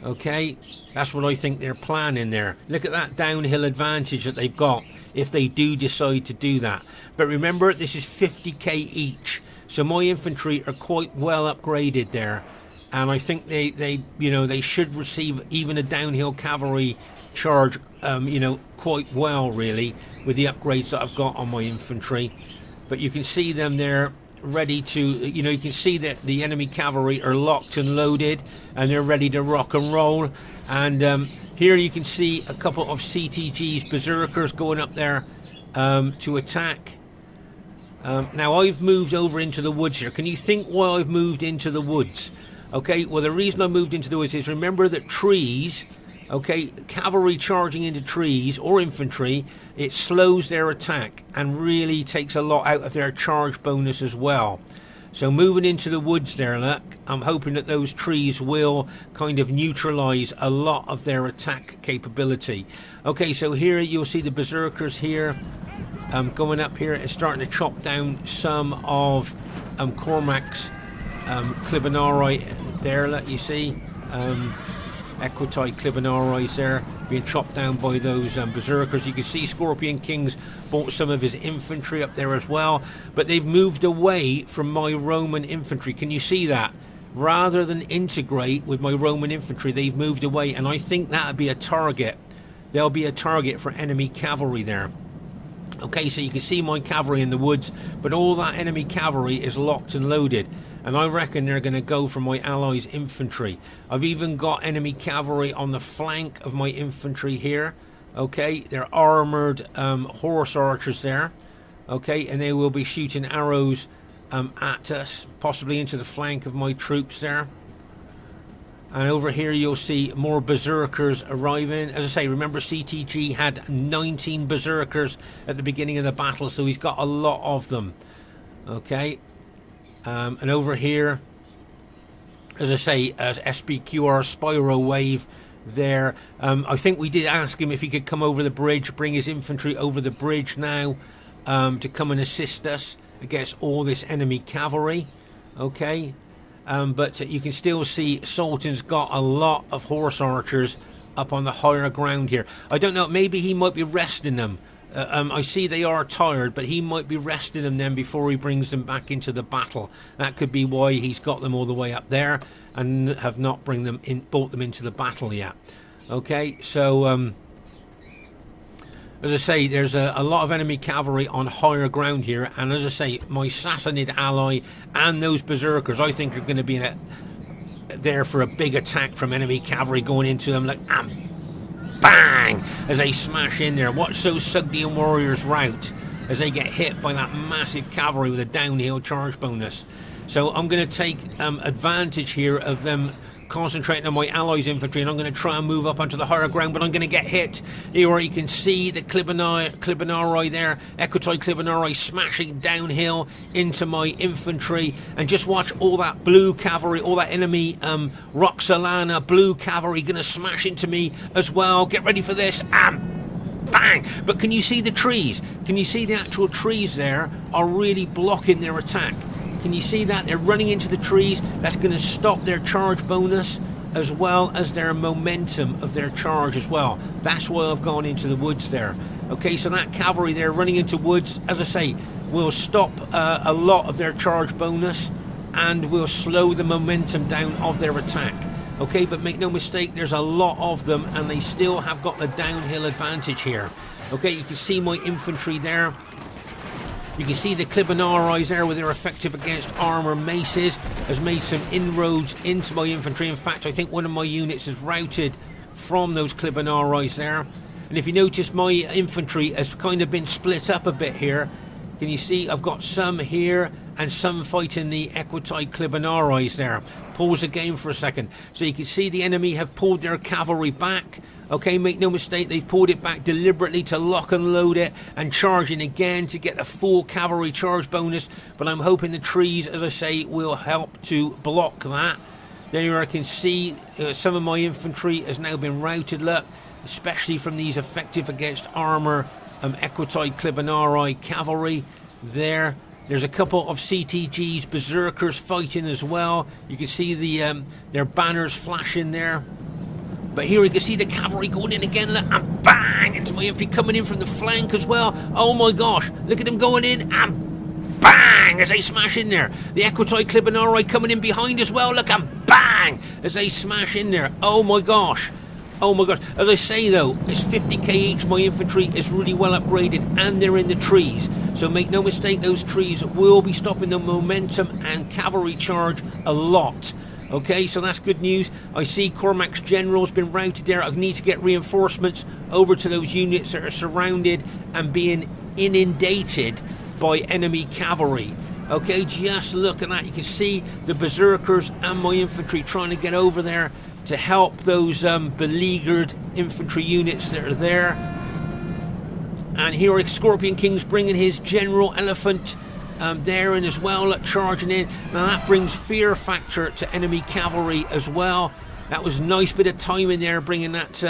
Okay, that's what I think they're planning there. Look at that downhill advantage that they've got if they do decide to do that. But remember, this is 50k each, so my infantry are quite well upgraded there, and I think they should receive even a downhill cavalry charge quite well, really, with the upgrades that I've got on my infantry. But you can see them there ready to, you can see that the enemy cavalry are locked and loaded and they're ready to rock and roll. And here you can see a couple of CTG's berserkers going up there to attack. Now I've moved over into the woods here. Can you think why I've moved into the woods? Okay, well, the reason I moved into the woods is, remember that trees, okay, cavalry charging into trees or infantry, it slows their attack and really takes a lot out of their charge bonus as well. So moving into the woods there, look, I'm hoping that those trees will kind of neutralize a lot of their attack capability. Okay, so here you'll see the berserkers here going up here and starting to chop down some of Cormac's Clibanarii there, look, you see. Equitide Clibanarii there being chopped down by those berserkers. You can see Scorpion King's brought some of his infantry up there as well, but they've moved away from my Roman infantry. Can you see that? Rather than integrate with my Roman infantry, they've moved away, and I think that'll be a target. There'll be a target for enemy cavalry there. Okay, so you can see my cavalry in the woods, but all that enemy cavalry is locked and loaded, and I reckon they're going to go for my allies' infantry. I've even got enemy cavalry on the flank of my infantry here. Okay, they're armoured horse archers there. Okay, and they will be shooting arrows at us, possibly into the flank of my troops there. And over here you'll see more berserkers arriving. As I say, remember CTG had 19 berserkers at the beginning of the battle, so he's got a lot of them. Okay. And over here, as I say, as SPQR Spiro wave there. I think we did ask him if he could come over the bridge, bring his infantry over the bridge now to come and assist us against all this enemy cavalry. Okay. But you can still see Sultan's got a lot of horse archers up on the higher ground here. I don't know, maybe he might be resting them. I see they are tired, but he might be resting them then before he brings them back into the battle. That could be why he's got them all the way up there and have not brought them into the battle yet. Okay, so as I say, there's a lot of enemy cavalry on higher ground here, and as I say, my Sassanid ally and those berserkers I think are going to be there for a big attack from enemy cavalry going into them, like bang, as they smash in there. Watch those Sugdian warriors rout as they get hit by that massive cavalry with a downhill charge bonus. So I'm going to take advantage here of them concentrating on my allies' infantry, and I'm going to try and move up onto the higher ground, but I'm going to get hit. Here you can see the Clibanarii there, Equitoi Clibanarii smashing downhill into my infantry, and just watch all that blue cavalry, all that enemy Roxolana blue cavalry going to smash into me as well. Get ready for this. Bang! But can you see the trees? Can you see the actual trees there are really blocking their attack? Can you see that? They're running into the trees. That's going to stop their charge bonus as well as their momentum of their charge as well. That's why I've gone into the woods there. Okay, so that cavalry there running into woods, as I say, will stop a lot of their charge bonus and will slow the momentum down of their attack. Okay, but make no mistake, there's a lot of them and they still have got the downhill advantage here. Okay, you can see my infantry there. You can see the Clibanarii there with their effective against armour maces has made some inroads into my infantry. In fact, I think one of my units is routed from those Clibanarii there. And if you notice, my infantry has kind of been split up a bit here. Can you see I've got some here and some fighting the Equitoi Clibanarii there. Pause the game for a second. So you can see the enemy have pulled their cavalry back. Okay, make no mistake, they've pulled it back deliberately to lock and load it and charging again to get the full cavalry charge bonus. But I'm hoping the trees, as I say, will help to block that. There I can see some of my infantry has now been routed, look, especially from these effective against armour Equitoi Clibanarii cavalry there. There's a couple of CTG's berserkers fighting as well. You can see their banners flashing there. But here you can see the cavalry going in again, look, and bang, into my infantry coming in from the flank as well. Oh my gosh, look at them going in, and bang, as they smash in there. The Equitoi Clibanarii coming in behind as well, look, and bang, as they smash in there. Oh my gosh. Oh my gosh. As I say though, it's 50k each. My infantry is really well upgraded and they're in the trees. So make no mistake, those trees will be stopping the momentum and cavalry charge a lot. Okay, so that's good news. I see Cormac's general's been routed there. I need to get reinforcements over to those units that are surrounded and being inundated by enemy cavalry. Okay, just look at that. You can see the berserkers and my infantry trying to get over there to help those beleaguered infantry units that are there. And here are Scorpion King's bringing his general elephant there in as well, charging in. Now that brings fear factor to enemy cavalry as well. That was a nice bit of timing there, bringing that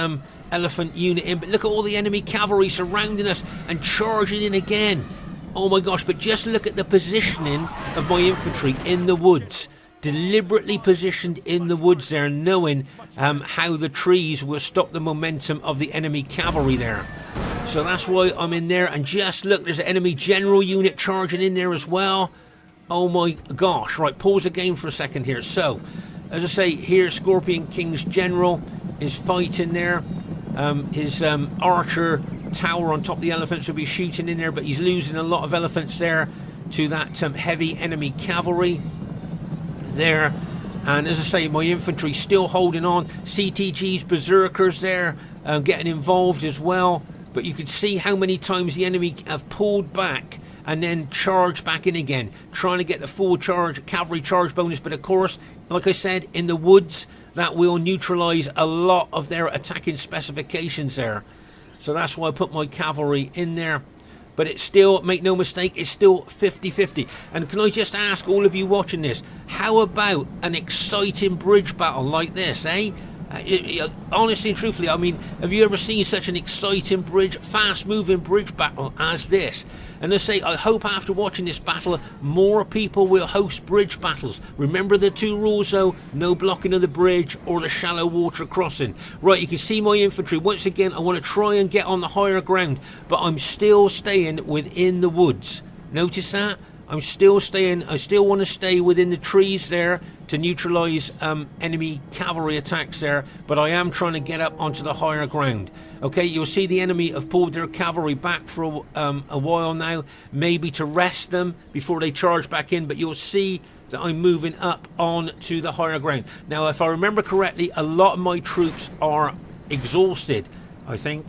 elephant unit in. But look at all the enemy cavalry surrounding us and charging in again. Oh my gosh, but just look at the positioning of my infantry in the woods. Deliberately positioned in the woods there, knowing how the trees will stop the momentum of the enemy cavalry there. So that's why I'm in there. And just look, there's an enemy general unit charging in there as well. Oh my gosh. Right, pause the game for a second here. So, as I say, here Scorpion King's general is fighting there. His archer tower on top of the elephants will be shooting in there, but he's losing a lot of elephants there to that heavy enemy cavalry there. And as I say, my infantry still holding on. CTG's berserkers there getting involved as well. But you can see how many times the enemy have pulled back and then charged back in again, trying to get the full charge cavalry charge bonus. But of course, like I said, in the woods, that will neutralise a lot of their attacking specifications there. So that's why I put my cavalry in there. But it's still, make no mistake, it's still 50-50. And can I just ask all of you watching this, how about an exciting bridge battle like this, eh? Honestly and truthfully, I mean, have you ever seen such an exciting bridge, fast-moving bridge battle as this? And I say, I hope after watching this battle, more people will host bridge battles. Remember the 2 rules though, no blocking of the bridge or the shallow water crossing. Right, you can see my infantry. Once again, I want to try and get on the higher ground, but I'm still staying within the woods. Notice that? I'm still staying, I still want to stay within the trees there to neutralise enemy cavalry attacks there, but I am trying to get up onto the higher ground. Okay, you'll see the enemy have pulled their cavalry back for a while now, maybe to rest them before they charge back in, but you'll see that I'm moving up on to the higher ground. Now, if I remember correctly, a lot of my troops are exhausted, I think.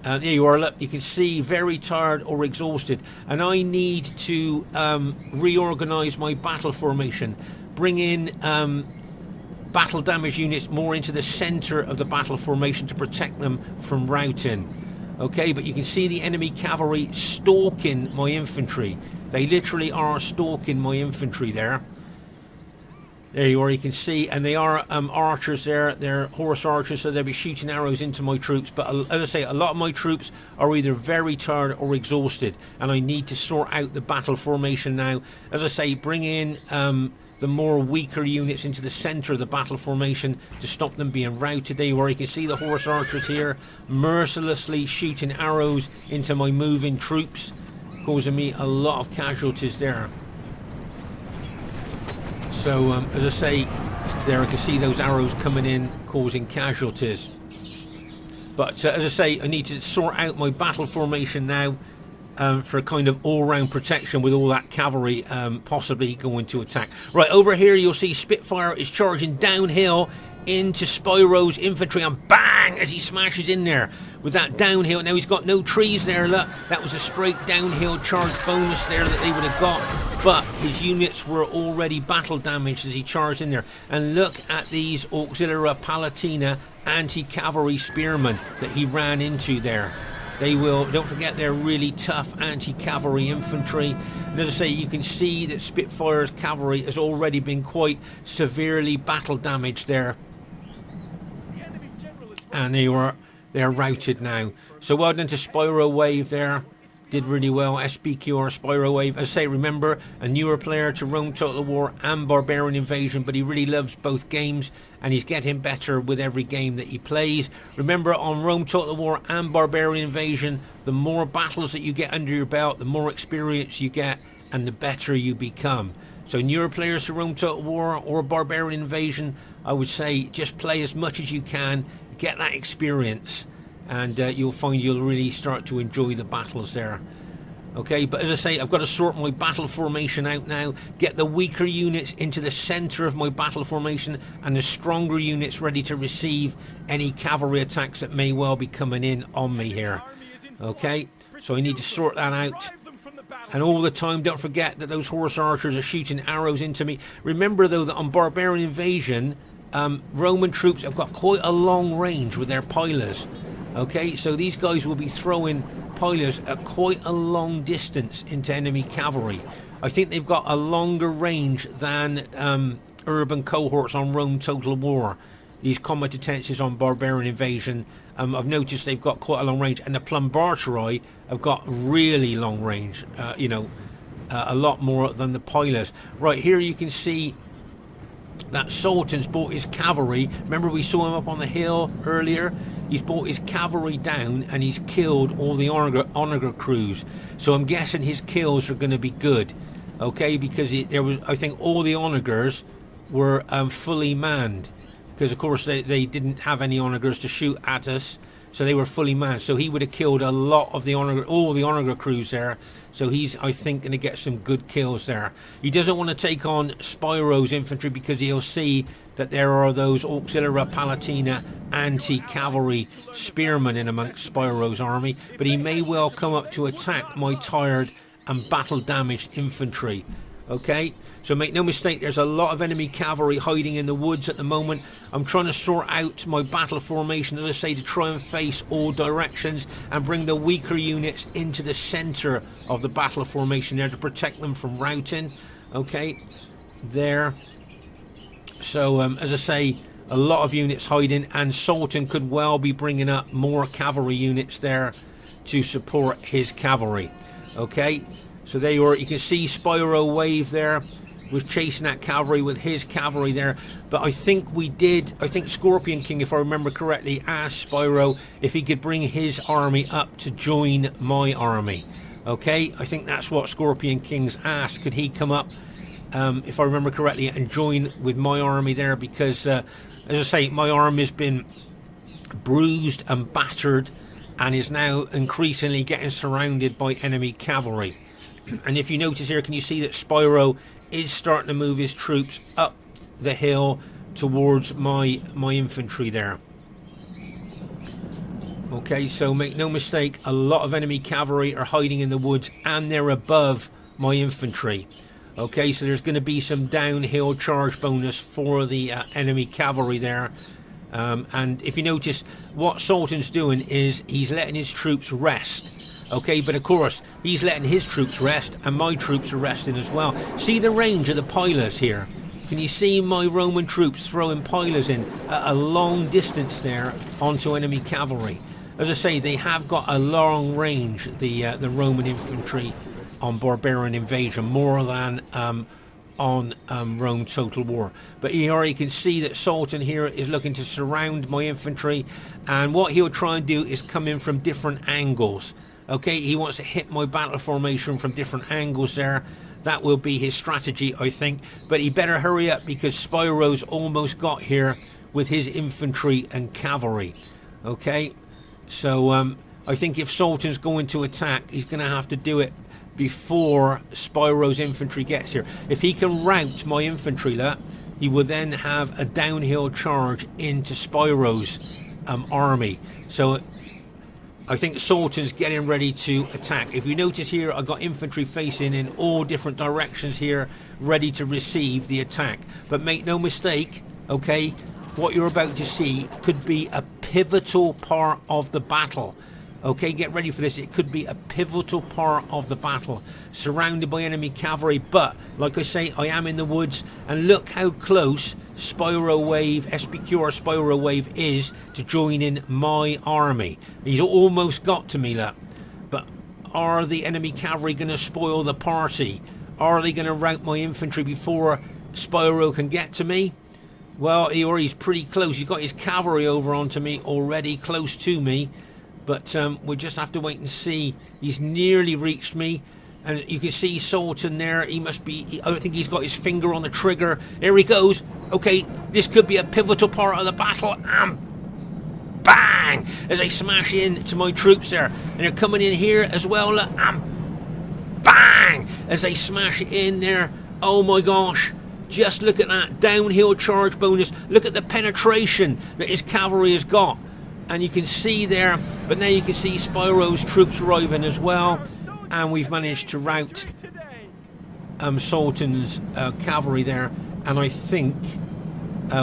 There you are, look, you can see very tired or exhausted, and I need to reorganise my battle formation, bring in battle damage units more into the centre of the battle formation to protect them from routing. Okay, but you can see the enemy cavalry stalking my infantry. They literally are stalking my infantry there. There you are, you can see, and they are archers there, they're horse archers, so they'll be shooting arrows into my troops. But as I say, a lot of my troops are either very tired or exhausted, and I need to sort out the battle formation now. As I say, bring in the more weaker units into the centre of the battle formation to stop them being routed. There you are, you can see the horse archers here mercilessly shooting arrows into my moving troops, causing me a lot of casualties there. So, as I say, there I can see those arrows coming in, causing casualties. But, as I say, I need to sort out my battle formation now for kind of all-round protection with all that cavalry possibly going to attack. Right, over here you'll see Spitfyr is charging downhill into Spiro's infantry, and bang, as he smashes in there with that downhill. Now he's got no trees there, look, that was a straight downhill charge bonus there that they would have got, but his units were already battle damaged as he charged in there. And look at these Auxilia Palatina anti-cavalry spearmen that he ran into there. They will, don't forget, they're really tough anti-cavalry infantry. And as I say, you can see that Spitfyre's cavalry has already been quite severely battle damaged there. And they're routed now. So well done to Spiro Wave there. Did really well. SPQR Spiro Wave. As I say, remember, a newer player to Rome Total War and Barbarian Invasion, but he really loves both games, and he's getting better with every game that he plays. Remember, on Rome Total War and Barbarian Invasion, the more battles that you get under your belt, the more experience you get, and the better you become. So newer players to Rome Total War or Barbarian Invasion, I would say just play as much as you can, get that experience, and you'll find you'll really start to enjoy the battles there. Okay, but as I say, I've got to sort my battle formation out now, get the weaker units into the centre of my battle formation, and the stronger units ready to receive any cavalry attacks that may well be coming in on me here. Okay, so I need to sort that out. And all the time, don't forget that those horse archers are shooting arrows into me. Remember though that on Barbarian Invasion, Roman troops have got quite a long range with their pilers. Okay, so these guys will be throwing pilers at quite a long distance into enemy cavalry. I think they've got a longer range than urban cohorts on Rome Total War. These combatantes on Barbarian Invasion, I've noticed they've got quite a long range, and the Plumbarturi have got really long range, a lot more than the pilers. Right here you can see that Sultan's brought his cavalry. Remember we saw him up on the hill earlier? He's brought his cavalry down and he's killed all the onager crews. So I'm guessing his kills are going to be good, okay? Because I think all the onagers were fully manned, because of course they didn't have any onagers to shoot at us, so they were fully manned. So he would have killed a lot of all the onager crews there. So he's, I think, going to get some good kills there. He doesn't want to take on Spiro's infantry because he'll see that there are those Auxilia Palatina anti-cavalry spearmen in amongst Spiro's army. But he may well come up to attack my tired and battle-damaged infantry. Okay, so make no mistake, there's a lot of enemy cavalry hiding in the woods at the moment. I'm trying to sort out my battle formation, as I say, to try and face all directions and bring the weaker units into the center of the battle formation there to protect them from routing. Okay, there. So as I say, a lot of units hiding, and Sultan could well be bringing up more cavalry units there to support his cavalry. Okay, so there you are. You can see Spiro wave there was chasing that cavalry with his cavalry there. But I think Scorpion King, if I remember correctly, asked Spiro if he could bring his army up to join my army. Okay, I think that's what Scorpion King's asked. Could he come up, if I remember correctly, and join with my army there? Because, as I say, my army has been bruised and battered and is now increasingly getting surrounded by enemy cavalry. And if you notice here, can you see that Spiro is starting to move his troops up the hill towards my infantry there? Okay, so make no mistake, a lot of enemy cavalry are hiding in the woods, and they're above my infantry. Okay, so there's going to be some downhill charge bonus for the enemy cavalry there. And if you notice, what Sultan's doing is he's letting his troops rest. Okay, but of course, he's letting his troops rest, and my troops are resting as well. See the range of the pilers here? Can you see my Roman troops throwing pilers in at a long distance there onto enemy cavalry? As I say, they have got a long range, the Roman infantry on Barbarian Invasion, more than on Rome Total War. But here you can see that Sultan here is looking to surround my infantry, and what he'll try and do is come in from different angles. Okay, he wants to hit my battle formation from different angles there. That will be his strategy, I think. But he better hurry up, because Spiro's almost got here with his infantry and cavalry. Okay, so I think if Sultan's going to attack, he's going to have to do it before Spiro's infantry gets here. If he can rout my infantry, he will then have a downhill charge into Spiro's army. So I think Sultan's getting ready to attack. If you notice here, I've got infantry facing in all different directions here, ready to receive the attack. But make no mistake, okay, what you're about to see could be a pivotal part of the battle. Okay, get ready for this. It could be a pivotal part of the battle, surrounded by enemy cavalry. But, like I say, I am in the woods, and look how close Spiro Wave, SPQR Spiro Wave is to joining my army. He's almost got to me, look. But are the enemy cavalry going to spoil the party? Are they going to rout my infantry before Spiro can get to me? Well, he's pretty close. He's got his cavalry over onto me already, close to me. But we'll just have to wait and see. He's nearly reached me. And you can see Sultan there. He must be, I think he's got his finger on the trigger. There he goes. Okay, this could be a pivotal part of the battle. Bang! As I smash into my troops there. And they're coming in here as well. Bang! As they smash in there. Oh my gosh. Just look at that downhill charge bonus. Look at the penetration that his cavalry has got. And you can see there, but now you can see Spiro's troops arriving as well. And we've managed to rout Sultan's cavalry there. And I think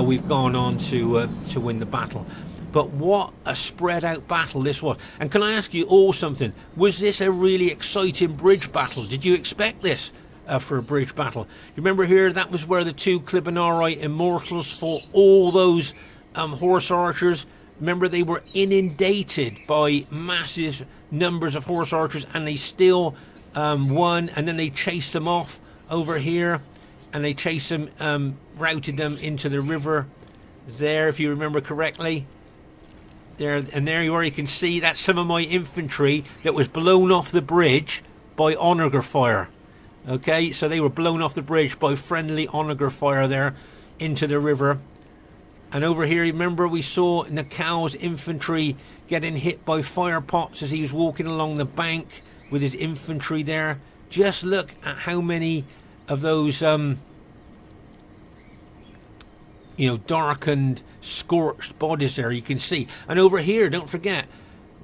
we've gone on to win the battle. But what a spread out battle this was. And can I ask you all something? Was this a really exciting bridge battle? Did you expect this for a bridge battle? You remember here, that was where the two Clibanarii Immortals fought all those horse archers. Remember, they were inundated by massive numbers of horse archers, and they still won. And then they chased them off over here, and they chased them, routed them into the river there, if you remember correctly. There, and there you are. You can see that's some of my infantry that was blown off the bridge by onager fire. Okay, so they were blown off the bridge by friendly onager fire there into the river. And over here, remember, we saw Naacal's infantry getting hit by fire pots as he was walking along the bank with his infantry there. Just look at how many of those, darkened, scorched bodies there you can see. And over here, don't forget,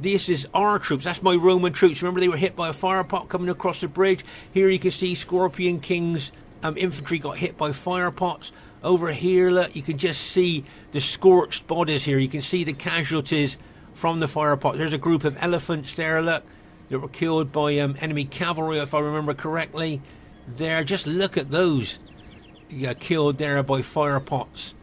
this is our troops. That's my Roman troops. Remember, they were hit by a fire pot coming across the bridge. Here you can see Scorpion King's infantry got hit by fire pots. Over here, look, you can just see the scorched bodies here. You can see the casualties from the fire pot. There's a group of elephants there, look, that were killed by enemy cavalry, if I remember correctly. There, just look at those. Killed there by fire pots.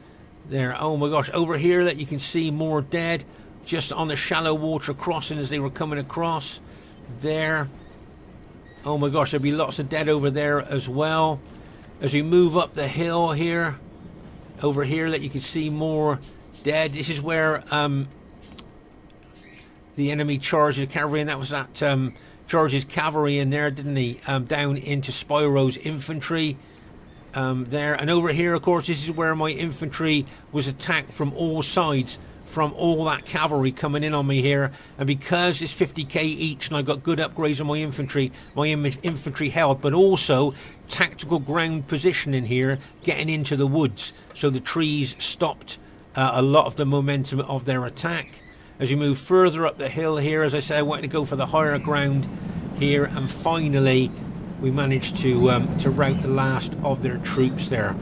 There, oh my gosh. Over here, look, you can see more dead just on the shallow water crossing as they were coming across. There. Oh my gosh, there'll be lots of dead over there as well. As we move up the hill here, over here, look, you can see more dead. This is where the enemy charged the cavalry, and that was that charges cavalry in there, didn't he? Down into Spiro's infantry. There, and over here, of course, this is where my infantry was attacked from all sides, from all that cavalry coming in on me here. And because it's 50k each and I got good upgrades on my infantry held, but also tactical ground positioning here, getting into the woods, so the trees stopped a lot of the momentum of their attack. As you move further up the hill here, as I said, I wanted to go for the higher ground here, and finally we managed to rout the last of their troops there.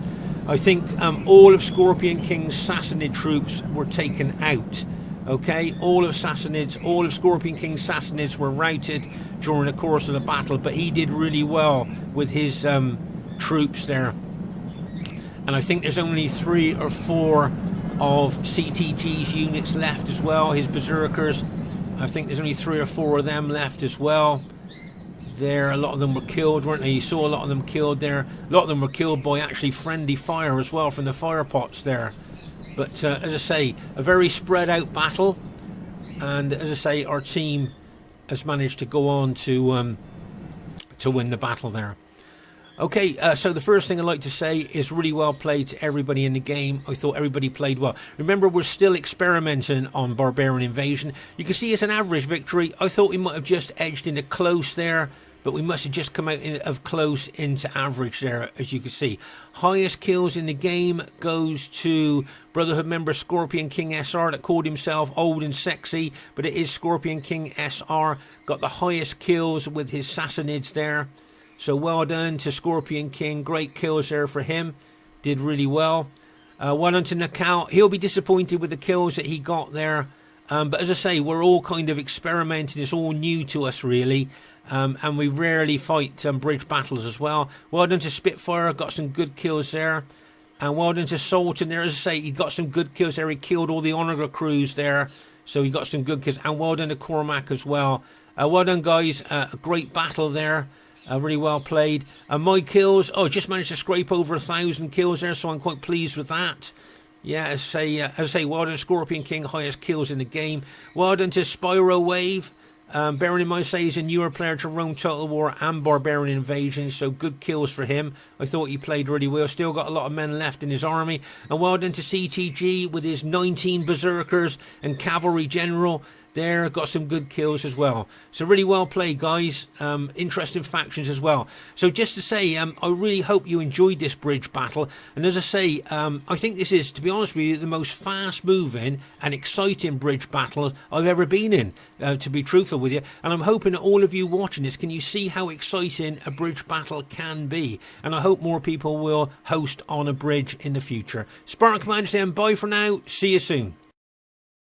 I think all of Scorpion King's Sassanid troops were taken out. Okay, all of Scorpion King's Sassanids were routed during the course of the battle, but he did really well with his troops there. And I think there's only 3 or 4 of CTG's units left as well, his berserkers. I think there's only 3 or 4 of them left as well. There, a lot of them were killed, weren't they? You saw a lot of them killed there. A lot of them were killed by actually friendly fire as well from the fire pots there. But as I say, a very spread out battle, and as I say, our team has managed to go on to win the battle there. Okay, so the first thing I'd like to say is really well played to everybody in the game. I thought everybody played well. Remember, we're still experimenting on Barbarian Invasion. You can see it's an average victory. I thought we might have just edged into close there, but we must have just come out of close into average there, as you can see. Highest kills in the game goes to Brotherhood member Scorpion King SR, that called himself old and sexy, but it is Scorpion King SR. Got the highest kills with his Sassanids there. So well done to Scorpion King. Great kills there for him. Did really well. Well done to Naacal. He'll be disappointed with the kills that he got there. But as I say, we're all kind of experimenting. It's all new to us, really. And we rarely fight bridge battles as well. Well done to Spitfyr. Got some good kills there. And well done to Sultan there. As I say, he got some good kills there. He killed all the Onager crews there. So he got some good kills. And well done to Cormac as well. Well done, guys. A great battle there. Really well played. My kills, just managed to scrape over 1,000 kills there, so I'm quite pleased with that. Yeah, as I say, well done Scorpion King, highest kills in the game. Well done to Spiro Wave. Bearing in mind, say he's a newer player to Rome Total War and Barbarian Invasion, so good kills for him. I thought he played really well. Still got a lot of men left in his army. And well done to CTG with his 19 berserkers and cavalry general. There, got some good kills as well. So really well played, guys. Interesting factions as well. So just to say, I really hope you enjoyed this bridge battle. And as I say, I think this is, to be honest with you, the most fast-moving and exciting bridge battle I've ever been in, to be truthful with you. And I'm hoping that all of you watching this, can you see how exciting a bridge battle can be? And I hope more people will host on a bridge in the future. Spartan Commander saying bye for now. See you soon.